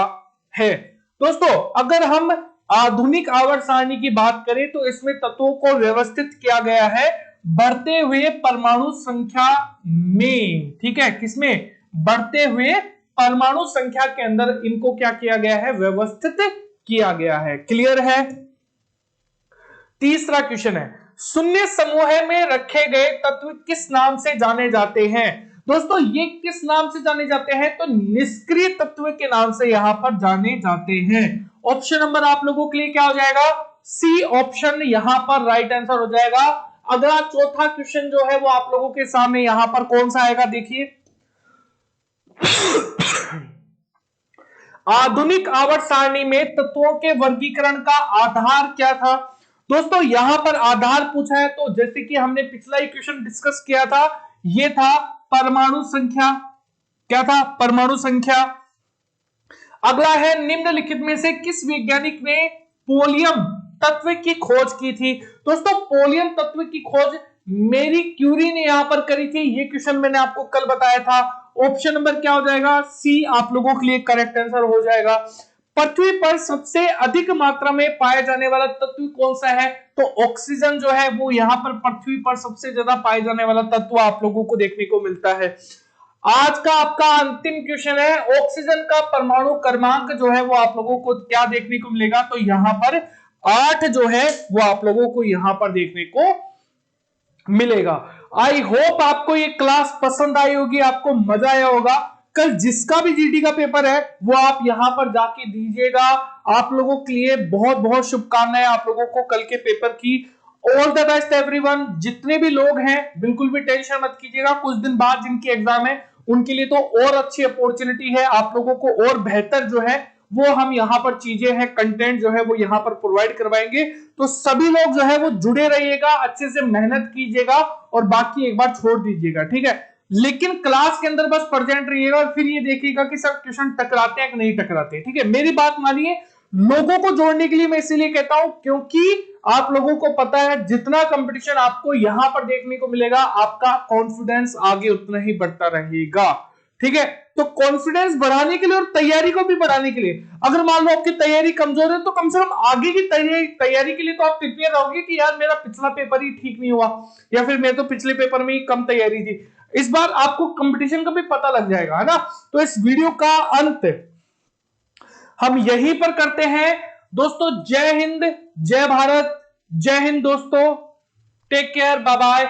है। दोस्तों अगर हम आधुनिक आवर्त सारणी की बात करें तो इसमें तत्वों को व्यवस्थित किया गया है बढ़ते हुए परमाणु संख्या में। ठीक है, किसमें, बढ़ते हुए परमाणु संख्या के अंदर इनको क्या किया गया है, व्यवस्थित किया गया है। क्लियर है। तीसरा क्वेश्चन है, शून्य समूह में रखे गए तत्व किस नाम से जाने जाते हैं। दोस्तों ये किस नाम से जाने जाते हैं, तो निष्क्रिय तत्व के नाम से यहां पर जाने जाते हैं। ऑप्शन नंबर आप लोगों के लिए क्या हो जाएगा, सी ऑप्शन यहां पर राइट आंसर हो जाएगा। अगला चौथा क्वेश्चन जो है वो आप लोगों के सामने यहां पर कौन सा आएगा, देखिए आधुनिक आवर्त सारणी में तत्वों के वर्गीकरण का आधार क्या था। दोस्तों यहां पर आधार पूछा है तो जैसे कि हमने पिछला ही क्वेश्चन डिस्कस किया था, ये था परमाणु संख्या। क्या था, परमाणु संख्या। अगला है, निम्नलिखित में से किस वैज्ञानिक ने पोलियम तत्व की खोज की थी। दोस्तों पोलियम तत्व की खोज मेरी क्यूरी ने यहां पर करी थी, ये क्वेश्चन मैंने आपको कल बताया था। ऑप्शन नंबर क्या हो जाएगा, सी आप लोगों के लिए करेक्ट आंसर हो जाएगा। पृथ्वी पर सबसे अधिक मात्रा में पाया जाने वाला तत्व कौन सा है, तो ऑक्सीजन जो है वो यहां पर पृथ्वी पर सबसे ज्यादा पाए जाने वाला तत्व आप लोगों को देखने को मिलता है। आज का आपका अंतिम क्वेश्चन है, ऑक्सीजन का परमाणु क्रमांक जो है वो आप लोगों को क्या देखने को मिलेगा, तो यहां पर 8 जो है वो आप लोगों को यहां पर देखने को मिलेगा। आई होप आपको ये क्लास पसंद आई होगी, आपको मजा आया होगा। कल जिसका भी जीडी का पेपर है वो आप यहां पर जाके दीजिएगा। आप लोगों के लिए बहुत बहुत शुभकामनाएं आप लोगों को कल के पेपर की। All the best everyone. जितने भी लोग हैं बिल्कुल भी टेंशन मत कीजिएगा, कुछ दिन बाद जिनकी एग्जाम है उनके लिए तो और अच्छी अपॉर्चुनिटी है, आप लोगों को और बेहतर जो है वो हम यहाँ पर चीजें हैं, कंटेंट जो है वो यहाँ पर प्रोवाइड करवाएंगे। तो सभी लोग जो है वो जुड़े रहिएगा, अच्छे से मेहनत कीजिएगा और बाकी एक बार छोड़ दीजिएगा। ठीक है, लेकिन क्लास के अंदर बस प्रेजेंट रहिएगा और फिर ये देखिएगा कि सब क्वेश्चन टकराते हैं कि नहीं टकराते। ठीक है, मेरी बात मानिए, लोगों को जोड़ने के लिए मैं इसीलिए कहता हूं क्योंकि आप लोगों को पता है जितना कंपटीशन आपको यहां पर देखने को मिलेगा आपका कॉन्फिडेंस आगे उतना ही बढ़ता रहेगा। ठीक है, तो कॉन्फिडेंस बढ़ाने के लिए और तैयारी को भी बढ़ाने के लिए, अगर मान लो आपकी तैयारी कमजोर है तो कम से कम आगे की तैयारी के लिए तो आप प्रिपेयर रहोगे कि यार मेरा पिछला पेपर ही ठीक नहीं हुआ, या फिर मैं तो पिछले पेपर में ही कम तैयारी थी, इस बार आपको कंपटीशन का भी पता लग जाएगा, है ना। तो इस वीडियो का अंत हम यहीं पर करते हैं दोस्तों। जय हिंद, जय भारत, जय हिंद दोस्तों, टेक केयर, बाय बाय।